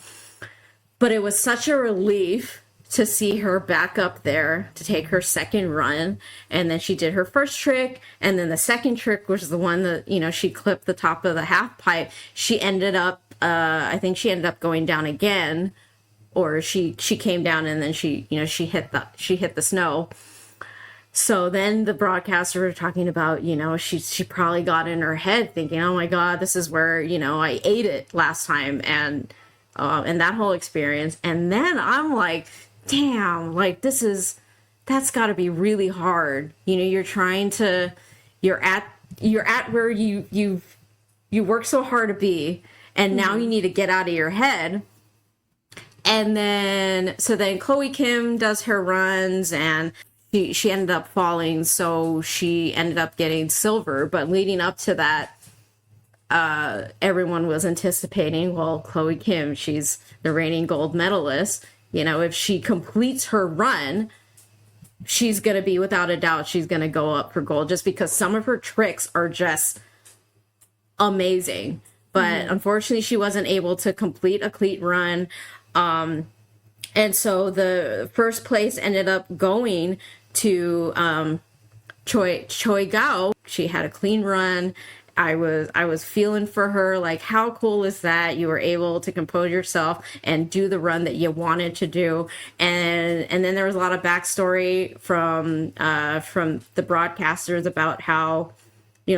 But it was such a relief to see her back up there to take her second run. And then she did her first trick. And then the second trick was the one that, she clipped the top of the half pipe. She ended up, I think she ended up going down again. or she came down and then she hit the snow. So then the broadcasters were talking about, she probably got in her head thinking, oh my God, this is where, I ate it last time, and that whole experience. And then I'm like, damn, like that's got to be really hard. You're at where you work so hard to be, and now you need to get out of your head. And then Chloe Kim does her runs, and she ended up falling, so she ended up getting silver. But leading up to that, everyone was anticipating, well, Chloe Kim, she's the reigning gold medalist. If she completes her run, she's going to be, without a doubt, she's going to go up for gold, just because some of her tricks are just amazing. But unfortunately, she wasn't able to complete a cleat run. And so the first place ended up going to Choi Gao. She had a clean run. I was feeling for her, like, how cool is that? You were able to compose yourself and do the run that you wanted to do. And then there was a lot of backstory from the broadcasters about how,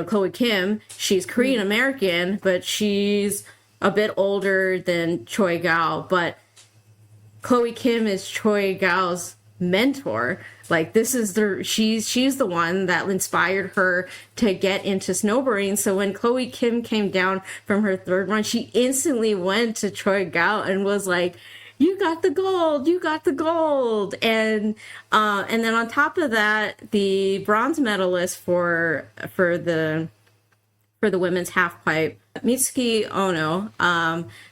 Chloe Kim, she's Korean American, but she's a bit older than Choi Gao. But Chloe Kim is Choi Gao's mentor. Like, this is she's the one that inspired her to get into snowboarding. So when Chloe Kim came down from her third run, she instantly went to Choi Gao and was like, you got the gold, you got the gold. And then on top of that, the bronze medalist for the women's halfpipe, Mitsuki Ono.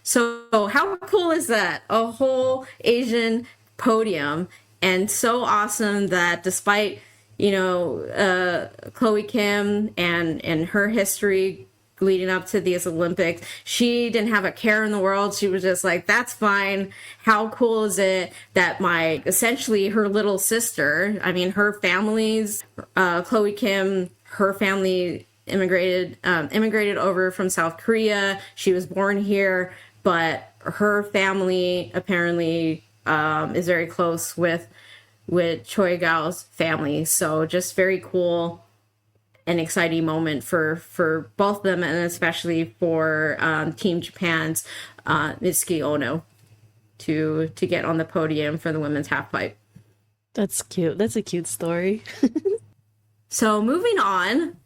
So how cool is that? A whole Asian podium. And so awesome that despite, Chloe Kim and her history leading up to these Olympics, she didn't have a care in the world. She was just like, that's fine. How cool is it that essentially her little sister, her family's, Chloe Kim, her family immigrated over from South Korea. She was born here, but her family apparently is very close with Choi Gao's family. So just very cool and exciting moment for both of them, and especially for Team Japan's Mitsuki Ono to get on the podium for the women's halfpipe. That's cute. That's a cute story. So moving on,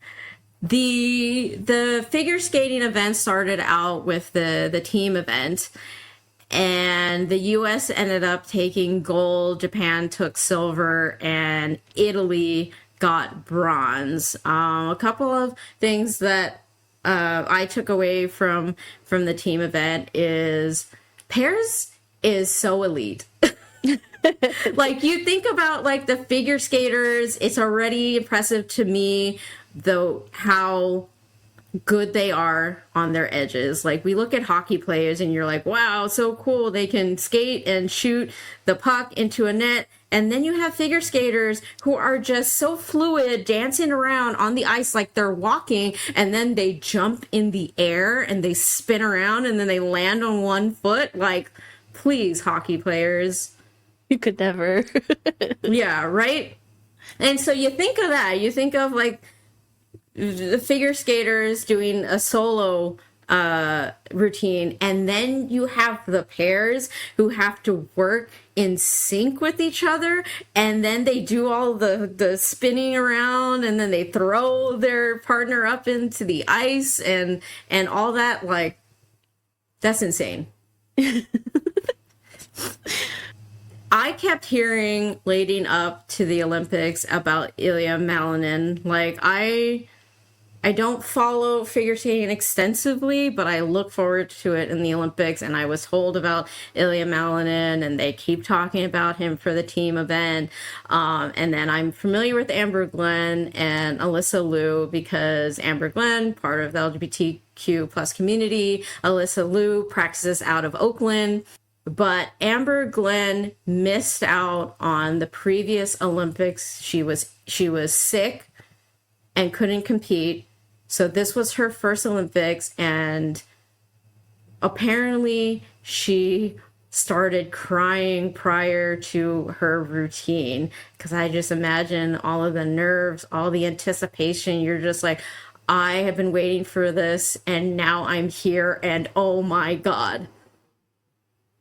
the figure skating event started out with the team event. And the U.S. ended up taking gold, Japan took silver, and Italy got bronze. A couple of things that I took away from the team event is pairs is so elite. Like, you think about, like, the figure skaters, it's already impressive to me, though, how good they are on their edges. Like, we look at hockey players and you're like, wow, so cool, they can skate and shoot the puck into a net. And then you have figure skaters who are just so fluid, dancing around on the ice like they're walking, and then they jump in the air and they spin around and then they land on one foot. Like, please, hockey players. You could never. Yeah, right? And so you think of that. You think of, like, the figure skaters doing a solo routine, and then you have the pairs who have to work in sync with each other, and then they do all the spinning around, and then they throw their partner up into the ice and all that. Like, that's insane. I kept hearing leading up to the Olympics about Ilya Malinin. Like, I don't follow figure skating extensively, but I look forward to it in the Olympics. And I was told about Ilya Malinin, and they keep talking about him for the team event. And then I'm familiar with Amber Glenn and Alyssa Liu, because Amber Glenn, part of the LGBTQ plus community. Alyssa Liu practices out of Oakland. But Amber Glenn missed out on the previous Olympics. She was sick and couldn't compete. So this was her first Olympics, and apparently she started crying prior to her routine, because I just imagine all of the nerves, all the anticipation. You're just like, I have been waiting for this, and now I'm here, and oh my God.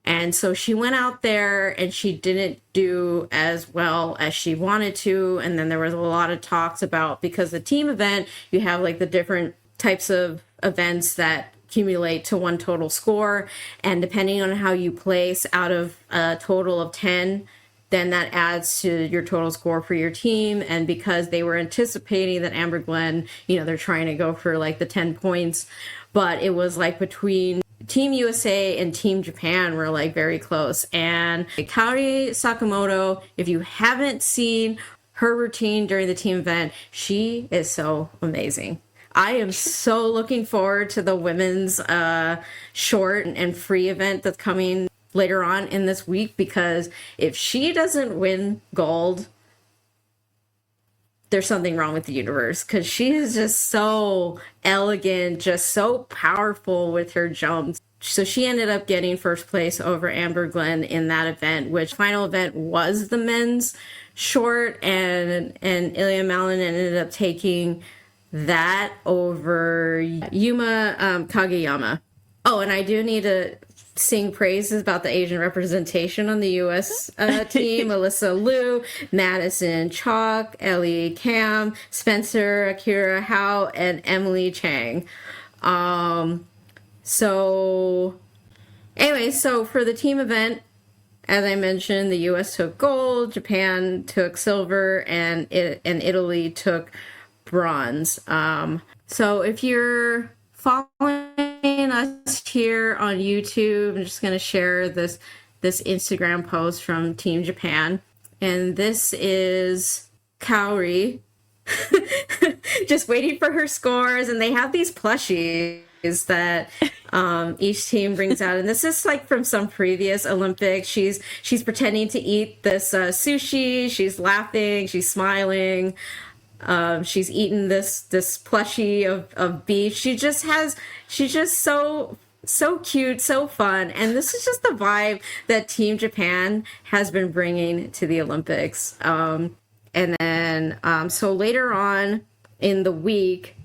And so she went out there and she didn't do as well as she wanted to. And then there was a lot of talks about, because the team event, you have like the different types of events that accumulate to one total score, and depending on how you place out of a total of 10, then that adds to your total score for your team. And because they were anticipating that Amber Glenn, they're trying to go for like the 10 points, but it was like between Team USA and Team Japan were like very close. And Kaori Sakamoto, if you haven't seen her routine during the team event, she is so amazing. I am so looking forward to the women's short and free event that's coming later on in this week, because if she doesn't win gold, there's something wrong with the universe, because she is just so elegant, just so powerful with her jumps. So she ended up getting first place over Amber Glenn in that event, which final event was the men's short, and Ilya Malin ended up taking that over Yuma Kageyama. Oh, and I do need to sing praises about the Asian representation on the U.S. team. Alyssa Liu, Madison Chalk, Ellie Kam, Spencer Akira Howe, and Emily Chang. So for the team event, as I mentioned, the U.S. took gold, Japan took silver, and Italy took bronze. So if you're following us here on YouTube, I'm just going to share this Instagram post from Team Japan. And this is Kaori just waiting for her scores. And they have these plushies that each team brings out. And this is like from some previous Olympics. She's pretending to eat this sushi. She's laughing. She's smiling. She's eaten this plushie of beef. She's just so cute, so fun. And this is just the vibe that Team Japan has been bringing to the Olympics. And then, so later on in the week,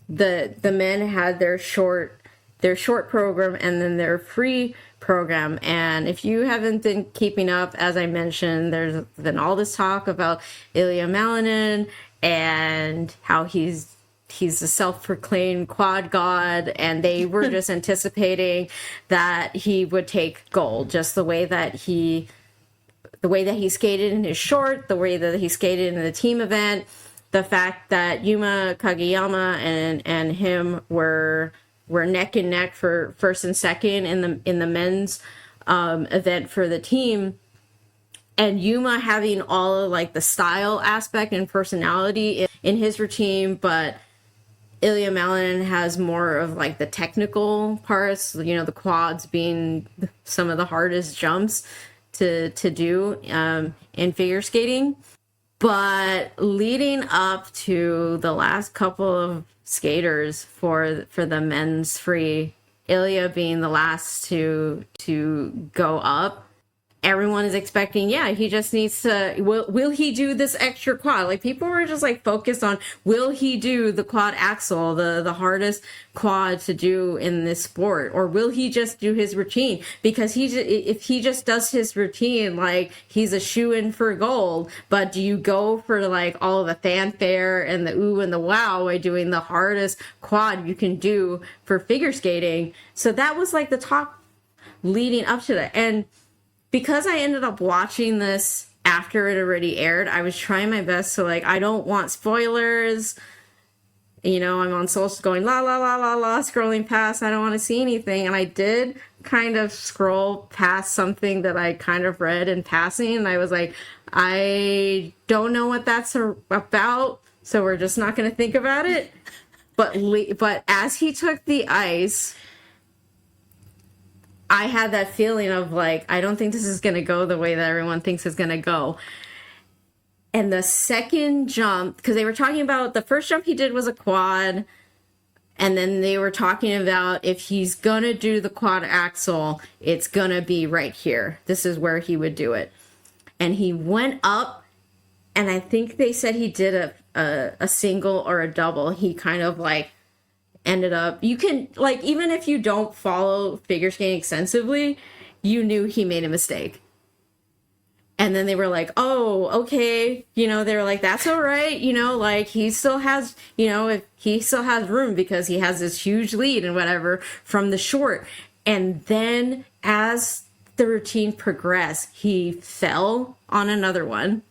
the men had their short program and then their free program. And if you haven't been keeping up, as I mentioned, there's been all this talk about Ilya Malinin and how he's a self-proclaimed quad god, and they were just anticipating that he would take gold, just the way that he skated in his short, the way that he skated in the team event, the fact that Yuma Kageyama and him were neck and neck for first and second in the men's event for the team. And Yuma having all of like the style aspect and personality in his routine, but Ilya Malinin has more of like the technical parts, the quads being some of the hardest jumps to do in figure skating. But leading up to the last couple of skaters for the men's free, Ilya being the last to go up, everyone is expecting, he just needs to, will he do this extra quad? Like, people were just like focused on, will he do the quad axel, the hardest quad to do in this sport? Or will he just do his routine? Because if he just does his routine, like, he's a shoo-in for gold. But do you go for like all of the fanfare and the ooh and the wow by doing the hardest quad you can do for figure skating? So that was like the talk leading up to that. And because I ended up watching this after it already aired, I was trying my best to, like, I don't want spoilers. I'm on social going, la, la, la, la, la, scrolling past. I don't want to see anything. And I did kind of scroll past something that I kind of read in passing. And I was like, I don't know what that's about, so we're just not going to think about it. But as he took the ice, I had that feeling of like, I don't think this is going to go the way that everyone thinks it's going to go. And the second jump, because they were talking about the first jump he did was a quad. And then they were talking about if he's going to do the quad axel, it's going to be right here. This is where he would do it. And he went up, and I think they said he did a single or a double. He kind of like ended up, you can, like, even if you don't follow figure skating extensively, you knew he made a mistake. And then they were like, oh, okay. You know, they were like, that's all right. You know, like he still has, you know, if he still has room because he has this huge lead and whatever from the short. And then as the routine progressed, he fell on another one.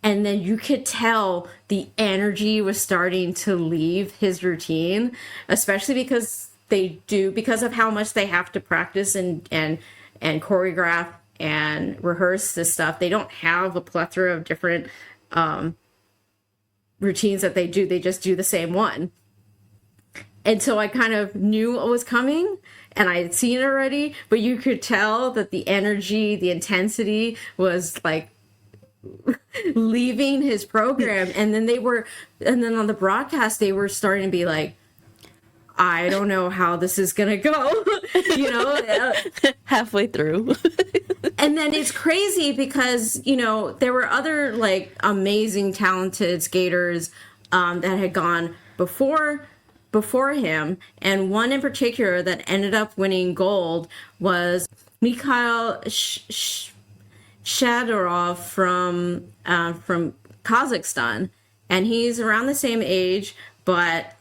And then you could tell the energy was starting to leave his routine, especially because because of how much they have to practice and choreograph and rehearse this stuff. They don't have a plethora of different routines that they do. They just do the same one. And so I kind of knew what was coming, and I had seen it already, but you could tell that the energy, the intensity was like leaving his program. And then on the broadcast, they were starting to be like, I don't know how this is going to go, you know, halfway through. And then it's crazy because, you know, there were other like amazing, talented skaters that had gone before him. And one in particular that ended up winning gold was Mikhail Shadorov from Kazakhstan. And he's around the same age, but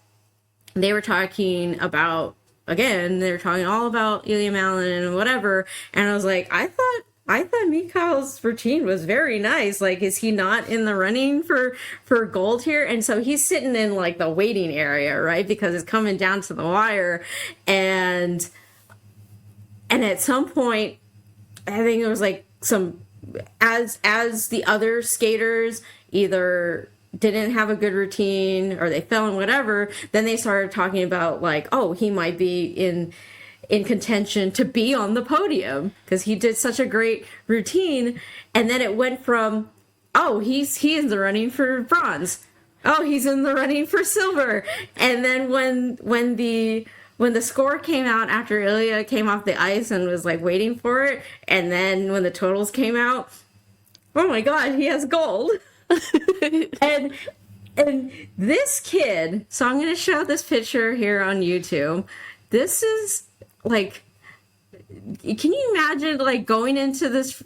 they were talking about, again, they were talking all about Ilya Malin and whatever. And I was like, I thought Mikhail's routine was very nice. Like, is he not in the running for gold here? And so he's sitting in like the waiting area, right? Because it's coming down to the wire. And at some point, I think it was like as the other skaters either didn't have a good routine or they fell and whatever, then they started talking about like, oh, he might be in contention to be on the podium because he did such a great routine. And then it went from, oh, he's in the running for bronze, oh, he's in the running for silver. And then when the score came out after Ilya came off the ice and was like waiting for it, and then when the totals came out, oh my god, he has gold. and this kid, so I'm going to show this picture here on YouTube. This is like, can you imagine like going into this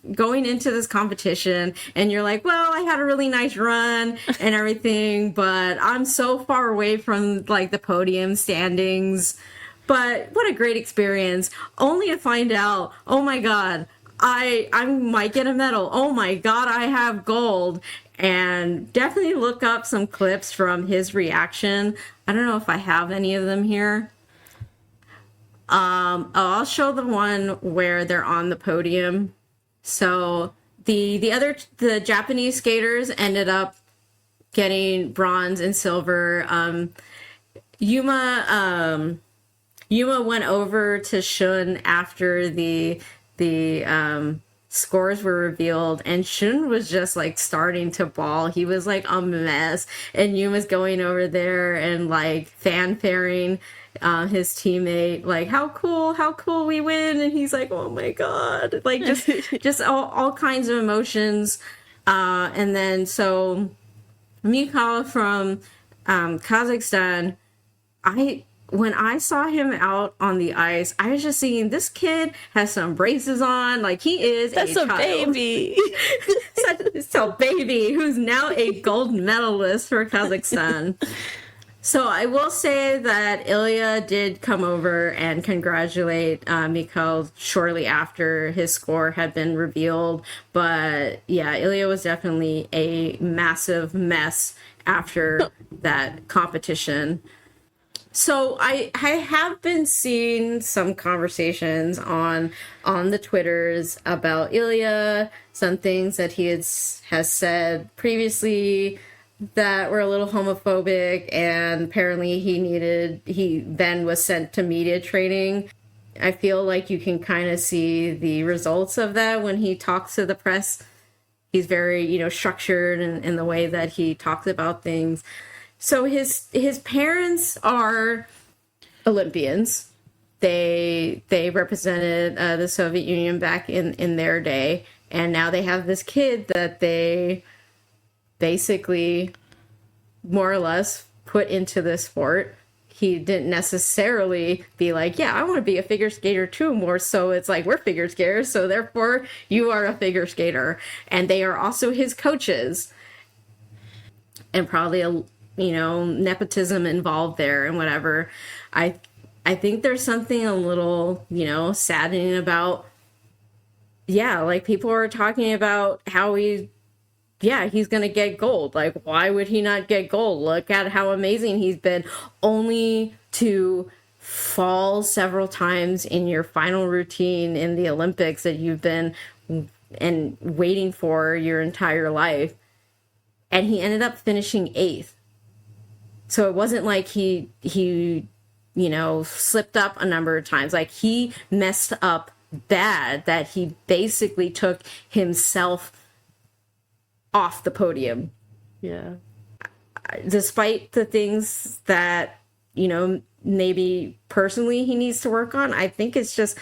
competition and you're like, well, I had a really nice run and everything, but I'm so far away from like the podium standings. But what a great experience, only to find out, oh my god, I might get a medal. Oh my god, I have gold. And definitely look up some clips from his reaction. I don't know if I have any of them here. I'll show the one where they're on the podium. So the Japanese skaters ended up getting bronze and silver. Yuma went over to Shun after the scores were revealed, and Shun was just like starting to bawl. He was like a mess, and Yuma's going over there and like fanfaring his teammate, like, how cool we win. And he's like, oh my god, like just all kinds of emotions. And then so Mikhail from Kazakhstan, when I saw him out on the ice, I was just seeing this kid has some braces on. Like, he is That's a baby. So baby, who's now a gold medalist for Kazakhstan. So I will say that Ilya did come over and congratulate Mikhail shortly after his score had been revealed. But yeah, Ilya was definitely a massive mess after that competition. So I have been seeing some conversations on the Twitters about Ilya, some things that he has said previously that were a little homophobic, and apparently he then was sent to media training. I feel like you can kind of see the results of that when he talks to the press. He's very, structured in the way that he talks about things. So his parents are Olympians. They represented the Soviet Union back in their day, and now they have this kid that they basically more or less put into this sport. He didn't necessarily be like, yeah, I want to be a figure skater too. More so it's like, we're figure skaters, so therefore you are a figure skater. And they are also his coaches. And probably a, nepotism involved there and whatever. I think there's something a little, saddening about, like people are talking about how he's going to get gold. Like, why would he not get gold? Look at how amazing he's been, only to fall several times in your final routine in the Olympics that you've been and waiting for your entire life. And he ended up finishing 8th. So it wasn't like he slipped up a number of times. Like, he messed up bad that he basically took himself off the podium. Yeah. Despite the things that, maybe personally he needs to work on, I think it's just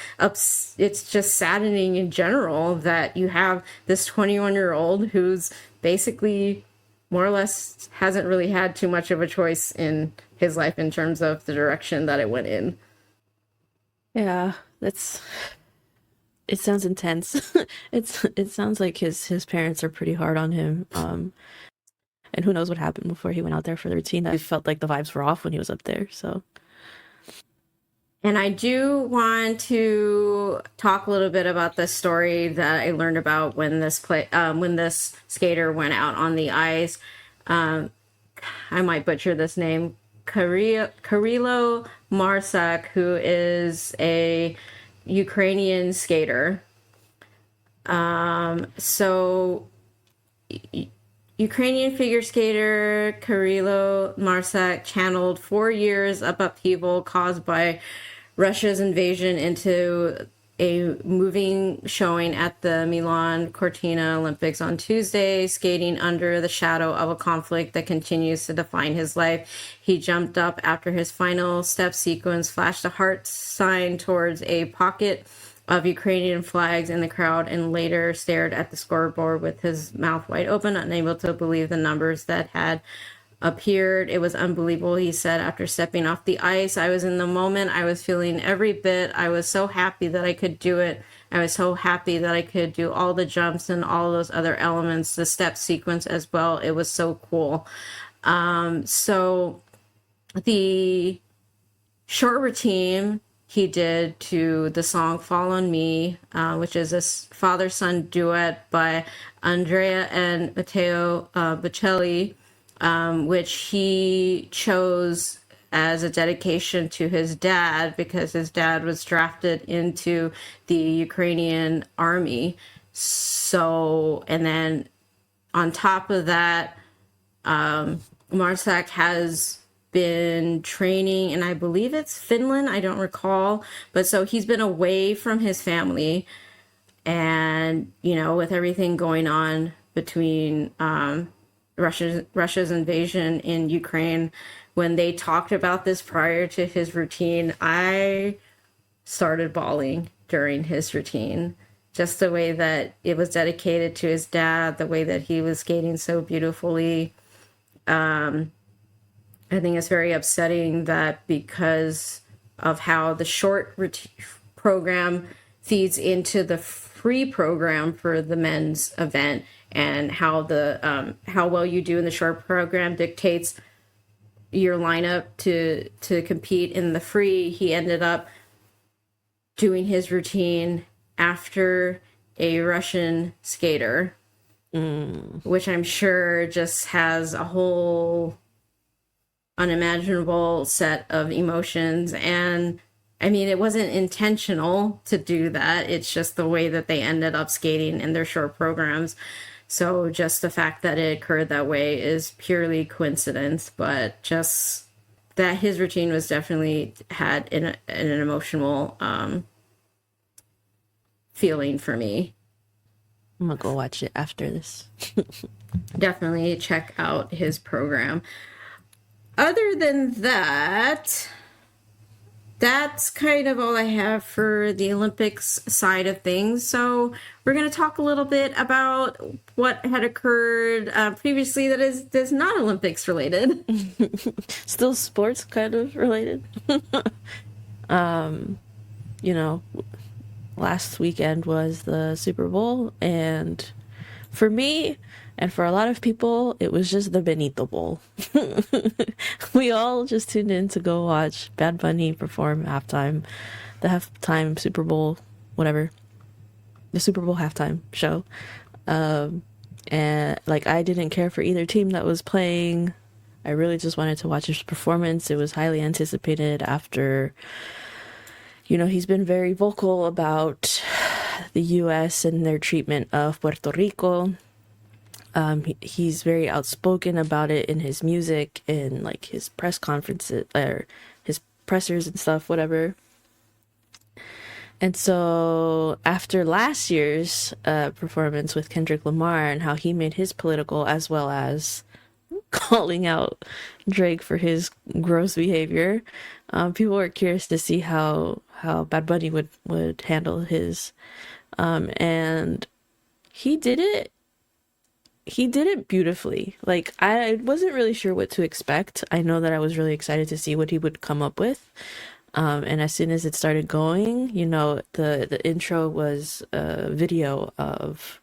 saddening in general that you have this 21-year-old who's basically more or less hasn't really had too much of a choice in his life in terms of the direction that it went in. Yeah, it sounds intense. It sounds like his parents are pretty hard on him. And who knows what happened before he went out there for the routine. I felt like the vibes were off when he was up there, so. And I do want to talk a little bit about the story that I learned about when this skater went out on the ice. I might butcher this name, Kirilo Marsak, who is a Ukrainian skater. Ukrainian figure skater Kirilo Marsak channeled 4 years of upheaval caused by Russia's invasion into a moving showing at the Milan Cortina Olympics on Tuesday, skating under the shadow of a conflict that continues to define his life. He jumped up after his final step sequence, flashed a heart sign towards a pocket of Ukrainian flags in the crowd, and later stared at the scoreboard with his mouth wide open, unable to believe the numbers that had appeared. It was unbelievable, he said, after stepping off the ice. I was in the moment. I was feeling every bit. I was so happy that I could do it. I was so happy that I could do all the jumps and all those other elements, the step sequence as well. It was so cool. So the short routine he did to the song Fall on Me, which is a father-son duet by Andrea and Matteo Bocelli, which he chose as a dedication to his dad because his dad was drafted into the Ukrainian army. So, and then on top of that, Marsak has been training, and I believe it's Finland, I don't recall, but so he's been away from his family, and with everything going on between Russia's invasion in Ukraine, when they talked about this prior to his routine, I started bawling during his routine. Just the way that it was dedicated to his dad, the way that he was skating so beautifully. I think it's very upsetting that because of how the short program feeds into the free program for the men's event, and how how well you do in the short program dictates your lineup to compete in the free. He ended up doing his routine after a Russian skater, which I'm sure just has a whole unimaginable set of emotions. And I mean, it wasn't intentional to do that. It's just the way that they ended up skating in their short programs. So just the fact that it occurred that way is purely coincidence, but just that his routine was definitely had an emotional feeling for me. I'm gonna go watch it after this. Definitely check out his program. Other than that, That's kind of all I have for the Olympics side of things. So we're going to talk a little bit about what had occurred previously that's not Olympics related. Still sports kind of related. You know, last weekend was the Super Bowl, and for me and for a lot of people, it was just the Benito Bowl. We all just tuned in to go watch Bad Bunny perform the halftime Super Bowl, whatever, the Super Bowl halftime show. And like, I didn't care for either team that was playing. I really just wanted to watch his performance. It was highly anticipated after, he's been very vocal about the U.S. and their treatment of Puerto Rico. He's very outspoken about it in his music and like his press conferences or his pressers and stuff, whatever. And so after last year's performance with Kendrick Lamar and how he made his political, as well as calling out Drake for his gross behavior, people were curious to see how Bad Bunny would handle his. And he did it. He did it beautifully. Like, I wasn't really sure what to expect. I know that I was really excited to see what he would come up with. And as soon as it started going, the intro was a video of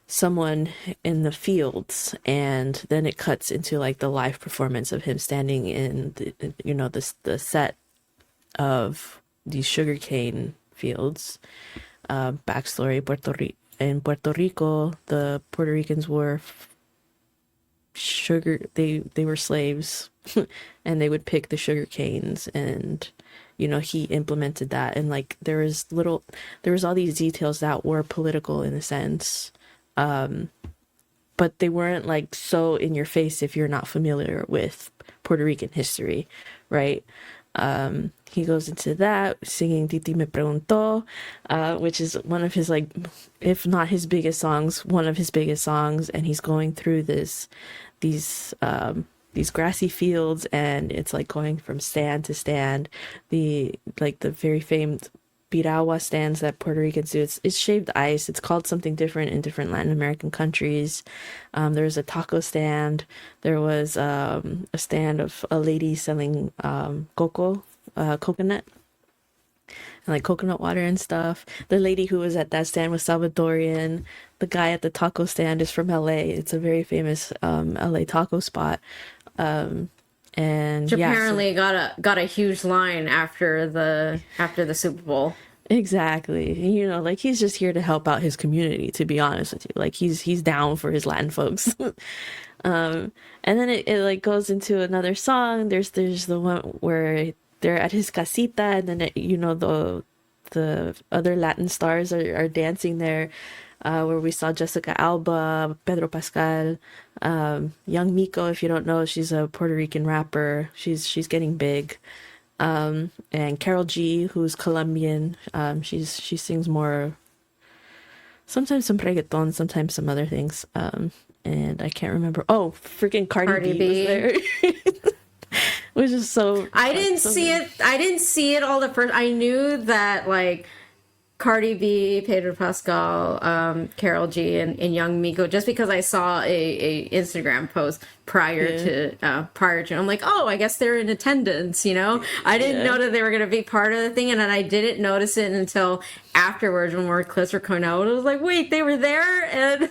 someone in the fields, and then it cuts into like the live performance of him standing in the set of these sugarcane fields. Backstory: in Puerto Rico, the Puerto Ricans were they were slaves, and they would pick the sugar canes, and he implemented that, and like there was all these details that were political in a sense, but they weren't like so in your face if you're not familiar with Puerto Rican history, right? He goes into that singing Titi Me Preguntó, which is one of his, like, if not his biggest songs, one of his biggest songs. And he's going through these grassy fields, and it's like going from stand to stand, the very famed piragua stands that Puerto Ricans do. It's shaved ice. It's called something different in different Latin American countries. There's a taco stand. There was a stand of a lady selling coconut and like coconut water and stuff. The lady who was at that stand was Salvadorian. The guy at the taco stand is from LA. It's a very famous LA taco spot. And Which apparently got a huge line after the Super Bowl. Exactly. Like, he's just here to help out his community, to be honest with you. Like, he's down for his Latin folks. And then it like goes into another song. There's the one where they're at his casita, and then the other Latin stars are dancing there, where we saw Jessica Alba, Pedro Pascal, Young Miko. If you don't know, she's a Puerto Rican rapper. She's getting big. And Carol G, who's Colombian. She sings more, sometimes some reggaeton, sometimes some other things. And I can't remember. Oh, freaking Cardi B was there. Which is so. I didn't see it all the first. I knew that like Cardi B, Pedro Pascal, Carol G, and Young Miko, just because I saw a Instagram post prior to. I'm like, oh, I guess they're in attendance. I didn't know that they were going to be part of the thing, and then I didn't notice it until afterwards when more clips were coming out. I was like, wait, they were there, and.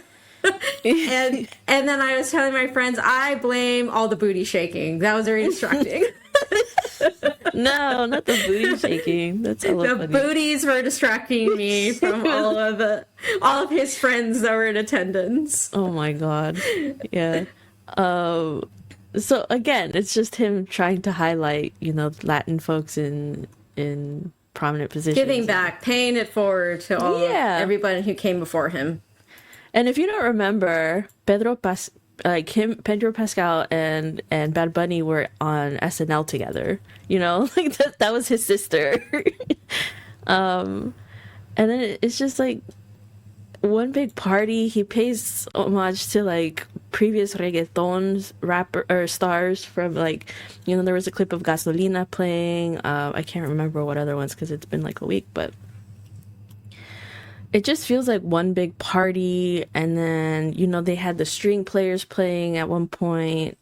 and then I was telling my friends, I blame all the booty shaking. That was very distracting. No, not the booty shaking. That's a little funny. Booties were distracting me from all of his friends that were in attendance. Oh my god. Yeah. So again, it's just him trying to highlight, Latin folks in prominent positions. Giving back, paying it forward to everybody who came before him. And if you don't remember, Pedro Pascal and Bad Bunny were on SNL together. Like that was his sister. And then it's just like one big party. He pays homage to like previous reggaeton rapper or stars from like, there was a clip of Gasolina playing. I can't remember what other ones because it's been like a week, but it just feels like one big party. And then, they had the string players playing at one point.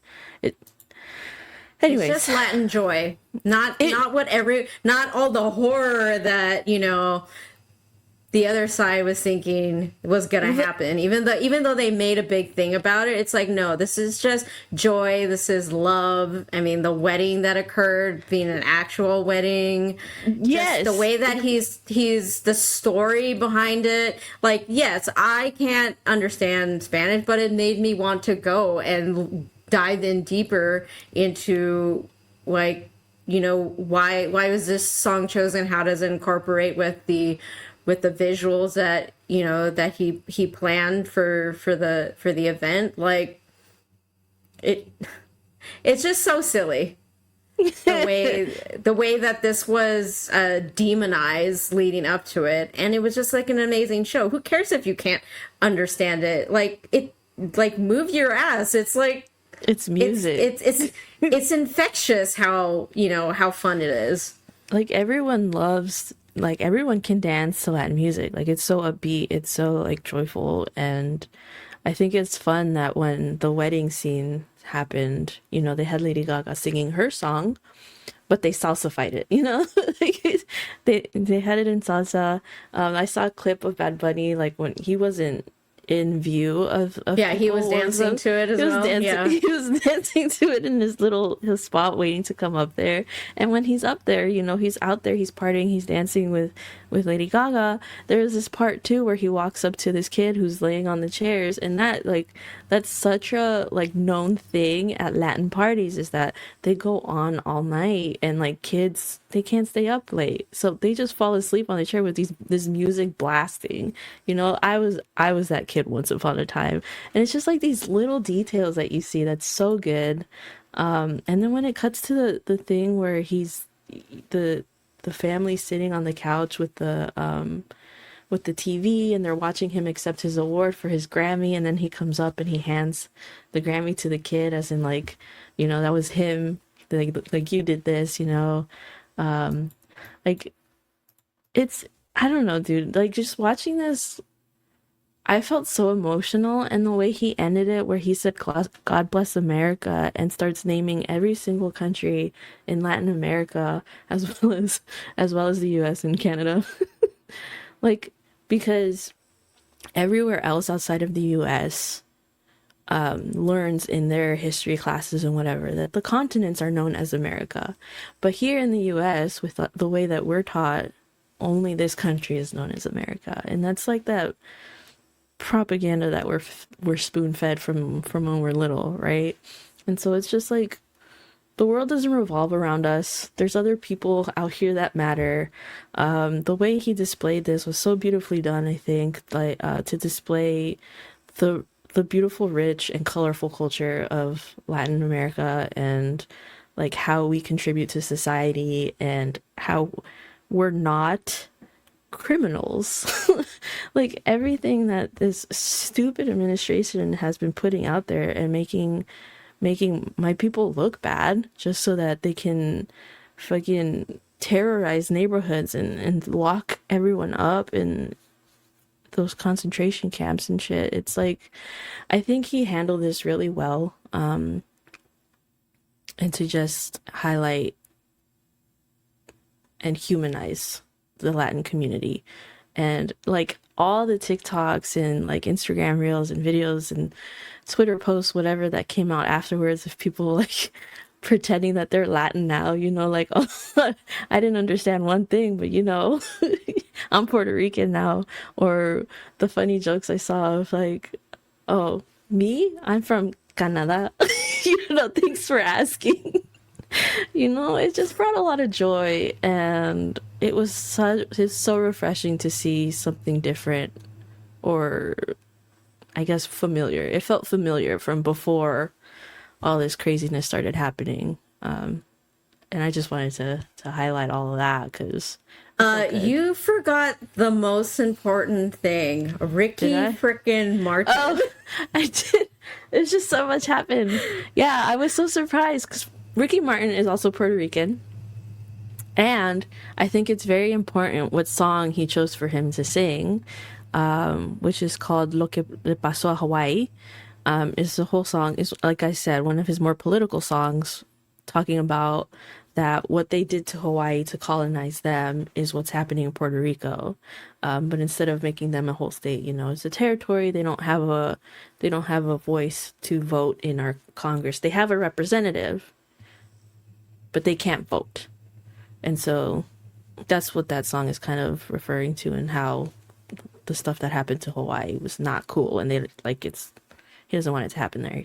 Anyways. It's just Latin joy, not all the horror that the other side was thinking was gonna happen. Even though they made a big thing about it, it's like, no, this is just joy. This is love. I mean, the wedding that occurred being an actual wedding. Yes, just the way that he's the story behind it. Like, yes, I can't understand Spanish, but it made me want to go and dive in deeper into like, why was this song chosen? How does it incorporate with the visuals that that he planned for the event? Like, it's just so silly the way that this was demonized leading up to it, and it was just like an amazing show. Who cares if you can't understand it? Like move your ass. It's like, it's music. It's infectious how how fun it is. Like, everyone can dance to Latin music. Like, it's so upbeat, it's so like joyful, and I think it's fun that when the wedding scene happened, they had Lady Gaga singing her song, but they salsified it, like, they had it in salsa. I saw a clip of Bad Bunny, like, when he wasn't in view of he was dancing to it as well. He was dancing to it in his spot, waiting to come up there. And when he's up there, he's out there, he's partying, he's dancing with Lady Gaga. There's this part too where he walks up to this kid who's laying on the chairs, and that's such a like known thing at Latin parties, is that they go on all night, and like kids, they can't stay up late, so they just fall asleep on the chair with this music blasting. I was that kid once upon a time, and it's just like these little details that you see that's so good. And then when it cuts to the thing where he's the family sitting on the couch with the TV, and they're watching him accept his award for his Grammy, and then he comes up and he hands the Grammy to the kid, as in like, that was him, like you did this, like, it's, I don't know, dude, like, just watching this, I felt so emotional. And the way he ended it, where he said God bless America, and starts naming every single country in Latin America, as well as the US and Canada. Like, because everywhere else outside of the US learns in their history classes and whatever that the continents are known as America. But here in the US, with the way that we're taught, only this country is known as America. And that's like that propaganda that we're spoon-fed from when we're little, right? And so it's just like, the world doesn't revolve around us. There's other people out here that matter. The way he displayed this was so beautifully done, I think, like, to display the beautiful, rich, and colorful culture of Latin America, and like how we contribute to society, and how we're not criminals. Like, everything that this stupid administration has been putting out there and making my people look bad, just so that they can fucking terrorize neighborhoods and lock everyone up in those concentration camps and shit. It's like, I think he handled this really well, and to just highlight and humanize the Latin community. And like, all the TikToks and like Instagram reels and videos and Twitter posts, whatever, that came out afterwards, of people like pretending that they're Latin now, like, oh, I didn't understand one thing, but I'm Puerto Rican now. Or the funny jokes I saw of like, oh, me, I'm from Canada. Thanks for asking. It just brought a lot of joy, and it's so refreshing to see something different, or I guess familiar. It felt familiar from before all this craziness started happening. And I just wanted to highlight all of that because you forgot the most important thing. Ricky frickin' Martin. Oh, I did. There's just so much happened. Yeah, I was so surprised because Ricky Martin is also Puerto Rican. And I think it's very important what song he chose for him to sing, which is called Lo que le pasó a Hawaii. It's the whole song is, like I said, one of his more political songs, talking about that what they did to Hawaii to colonize them is what's happening in Puerto Rico. But instead of making them a whole state, it's a territory. They don't have a voice to vote in our Congress. They have a representative, but they can't vote. And so that's what that song is kind of referring to, and how the stuff that happened to Hawaii was not cool, and he doesn't want it to happen there.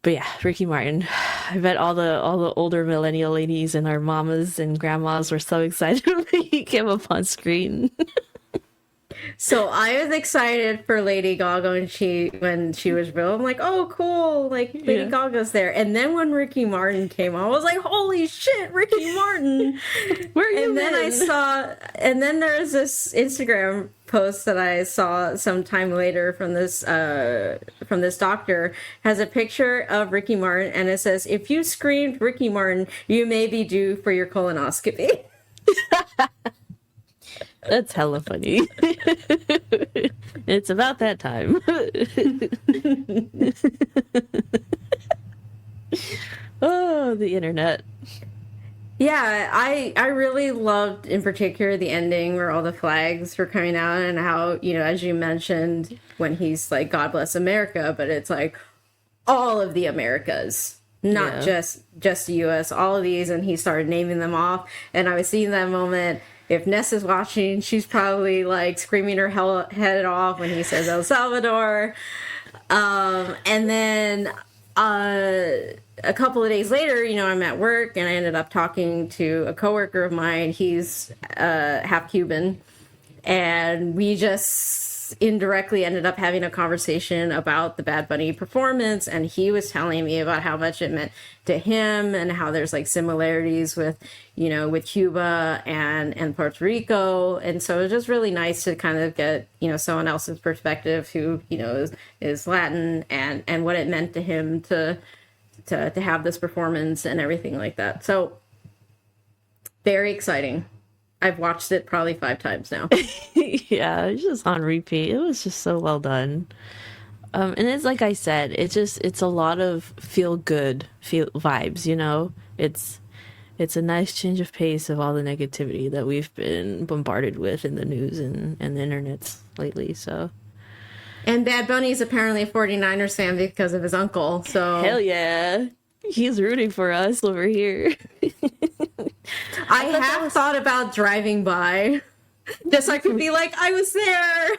But yeah, Ricky Martin. I bet all the older millennial ladies and our mamas and grandmas were so excited when he came up on screen. So I was excited for Lady Gaga when she was real. I'm like, oh, cool. Like, Lady Gaga's there. And then when Ricky Martin came on, I was like, holy shit, Ricky Martin. Where you And then and then there was this Instagram post that I saw sometime later from this doctor, has a picture of Ricky Martin, and it says, if you screamed Ricky Martin, you may be due for your colonoscopy. That's hella funny. It's about that time. Oh, the internet. Yeah, I really loved, in particular, the ending where all the flags were coming out, and how, as you mentioned, when he's like, God bless America, but it's like all of the Americas, not just the U.S., all of these, and he started naming them off, and I was seeing that moment. If Ness is watching, she's probably like screaming her head off when he says El Salvador. And then a couple of days later, I'm at work, and I ended up talking to a coworker of mine. He's half Cuban, and we just indirectly ended up having a conversation about the Bad Bunny performance, and he was telling me about how much it meant to him, and how there's like similarities with Cuba and Puerto Rico. And so it was just really nice to kind of get someone else's perspective who is Latin, and what it meant to him to have this performance and everything like that. So very exciting. I've watched it probably 5 times now. Yeah, it's just on repeat. It was just so well done. And it's like I said, it's a lot of feel vibes, It's a nice change of pace of all the negativity that we've been bombarded with in the news and the internets lately. So, and Bad Bunny is apparently a 49ers fan because of his uncle. So hell yeah, he's rooting for us over here. I have thought about driving by, just so I could be like, I was there.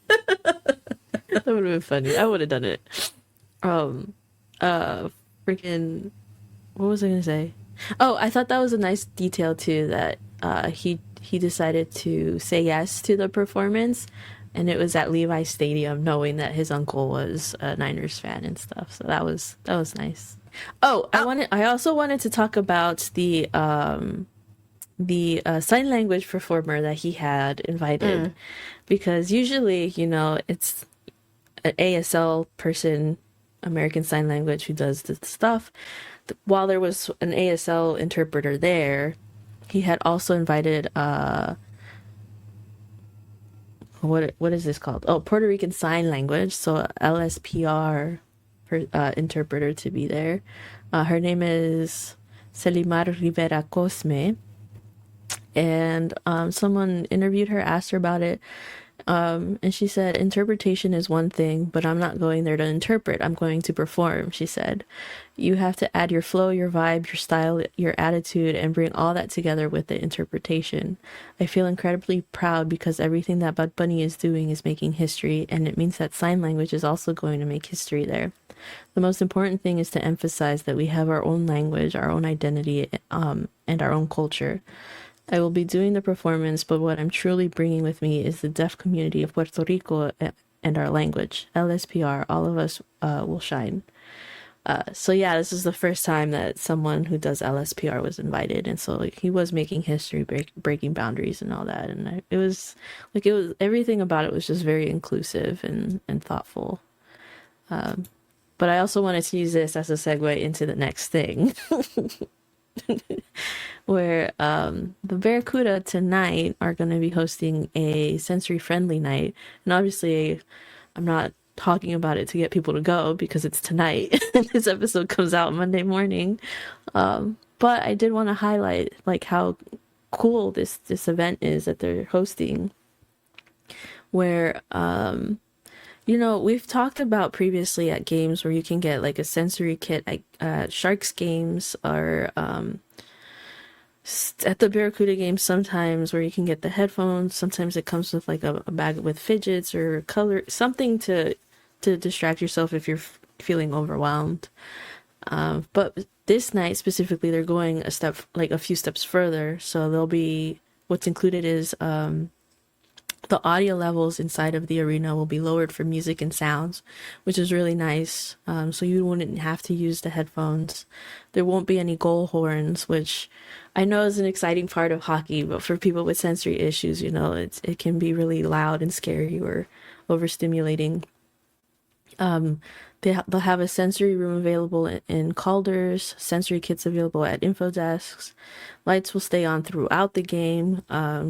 That would have been funny. I would have done it. Freaking, what was I gonna say? Oh, I thought that was a nice detail too, that he decided to say yes to the performance, and it was at Levi's Stadium, knowing that his uncle was a Niners fan and stuff. So that was nice. Oh, I also wanted to talk about the sign language performer that he had invited, because usually, it's an ASL person, American Sign Language, who does this stuff. While there was an ASL interpreter there, he had also invited what is this called? Oh, Puerto Rican Sign Language, so LSPR interpreter to be there. Her name is Selimar Rivera Cosme, and someone interviewed her, asked her about it, and she said, interpretation is one thing, but I'm not going there to interpret. I'm going to perform, she said. You have to add your flow, your vibe, your style, your attitude, and bring all that together with the interpretation. I feel incredibly proud because everything that Bad Bunny is doing is making history, and it means that sign language is also going to make history there. The most important thing is to emphasize that we have our own language, our own identity, and our own culture. I will be doing the performance, but what I'm truly bringing with me is the deaf community of Puerto Rico and our language. LSPR, all of us will shine. So yeah, this is the first time that someone who does LSPR was invited, and so like he was making history, breaking boundaries and all that, and it was everything about it was just very inclusive and thoughtful. But I also wanted to use this as a segue into the next thing, where the Barracuda tonight are going to be hosting a sensory friendly night, and obviously, I'm not talking about it to get people to go because it's tonight and this episode comes out Monday morning, but I did want to highlight like how cool this event is that they're hosting, where we've talked about previously at games where you can get like a sensory kit at Sharks games, or at the Barracuda games sometimes, where you can get the headphones. Sometimes it comes with like a bag with fidgets or color, something to distract yourself if you're feeling overwhelmed. But this night specifically, they're going a few steps further. So there'll be, what's included is the audio levels inside of the arena will be lowered for music and sounds, which is really nice. So you wouldn't have to use the headphones. There won't be any goal horns, which I know is an exciting part of hockey, but for people with sensory issues, it can be really loud and scary or overstimulating. They'll have a sensory room available in Calder's, sensory kits available at info desks. Lights will stay on throughout the game.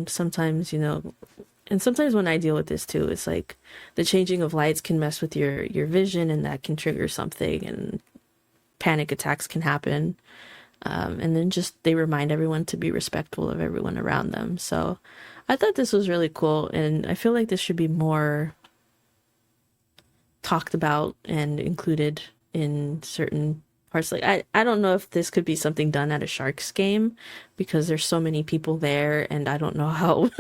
Sometimes, and sometimes when I deal with this too, it's like the changing of lights can mess with your vision, and that can trigger something, and panic attacks can happen. And then they remind everyone to be respectful of everyone around them. So I thought this was really cool, and I feel like this should be more talked about and included in certain parts. Like I don't know if this could be something done at a Sharks game, because there's so many people there, and I don't know how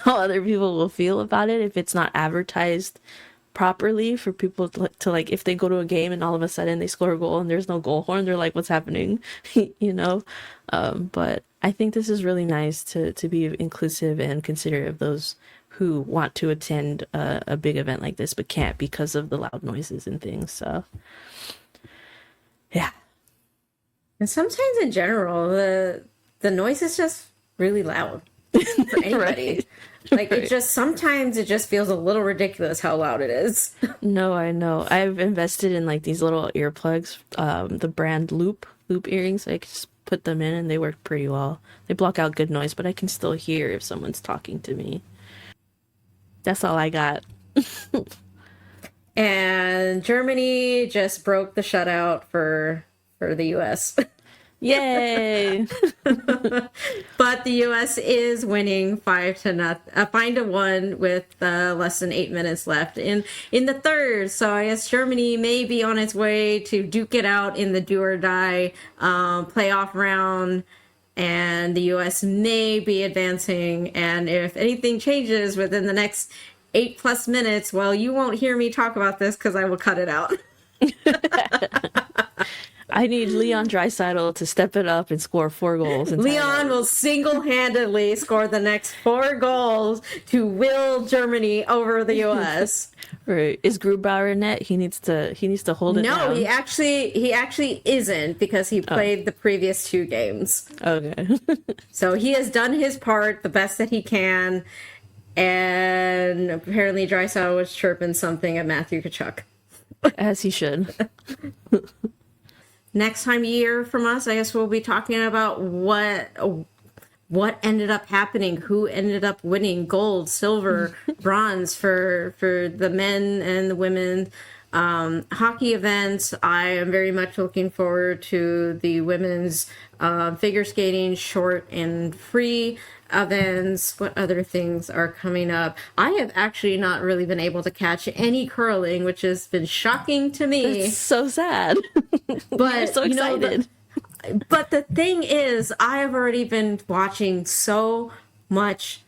other people will feel about it if it's not advertised properly for people to like, if they go to a game and all of a sudden they score a goal and there's no goal horn, they're like, what's happening? But I think this is really nice to be inclusive and considerate of those who want to attend a big event like this but can't because of the loud noises and things. So yeah. And sometimes in general, the noise is just really loud for anybody. Right. Like sometimes it just feels a little ridiculous how loud it is. No, I know. I've invested in like these little earplugs, the brand Loop earrings. I just put them in and they work pretty well. They block out good noise, but I can still hear if someone's talking to me. That's all I got. And Germany just broke the shutout for the US. Yay! But the U.S. is winning 5-1 with less than 8 minutes left in the third. So I guess Germany may be on its way to duke it out in the do or die playoff round, and the U.S. may be advancing. And if anything changes within the next 8+ minutes, well, you won't hear me talk about this because I will cut it out. I need Leon Draisaitl to step it up and score 4 goals. Leon will single-handedly score the next 4 goals to will Germany over the U.S. Right. Is Grubauer in net? He needs to hold it down. No, he actually isn't, because he played the previous 2 games. Okay. So he has done his part the best that he can, and apparently Draisaitl was chirping something at Matthew Tkachuk. As he should. Next time you hear from us, I guess we'll be talking about what ended up happening, who ended up winning gold, silver, bronze for the men and the women hockey events. I am very much looking forward to the women's figure skating short and free events. What other things are coming up? I have actually not really been able to catch any curling, which has been shocking to me. It's so sad. But I'm so excited. But the thing is, I have already been watching so much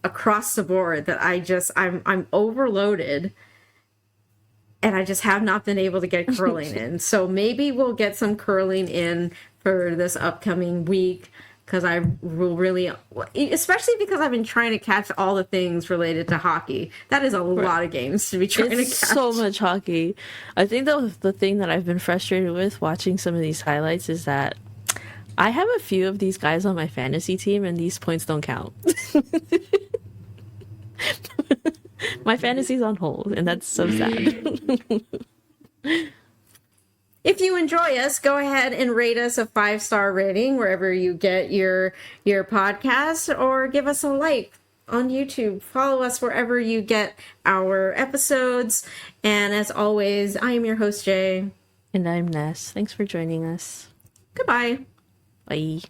across the board that I'm overloaded, and I just have not been able to get curling in. So maybe we'll get some curling in for this upcoming week, because I will really, especially because I've been trying to catch all the things related to hockey. That is a lot of games to be trying to catch. So much hockey. I think the thing that I've been frustrated with watching some of these highlights is that I have a few of these guys on my fantasy team, and these points don't count. My fantasy's on hold, and that's so sad. If you enjoy us, go ahead and rate us a 5-star rating wherever you get your podcast, or give us a like on YouTube. Follow us wherever you get our episodes. And as always, I am your host, Jay. And I'm Ness. Thanks for joining us. Goodbye. Bye.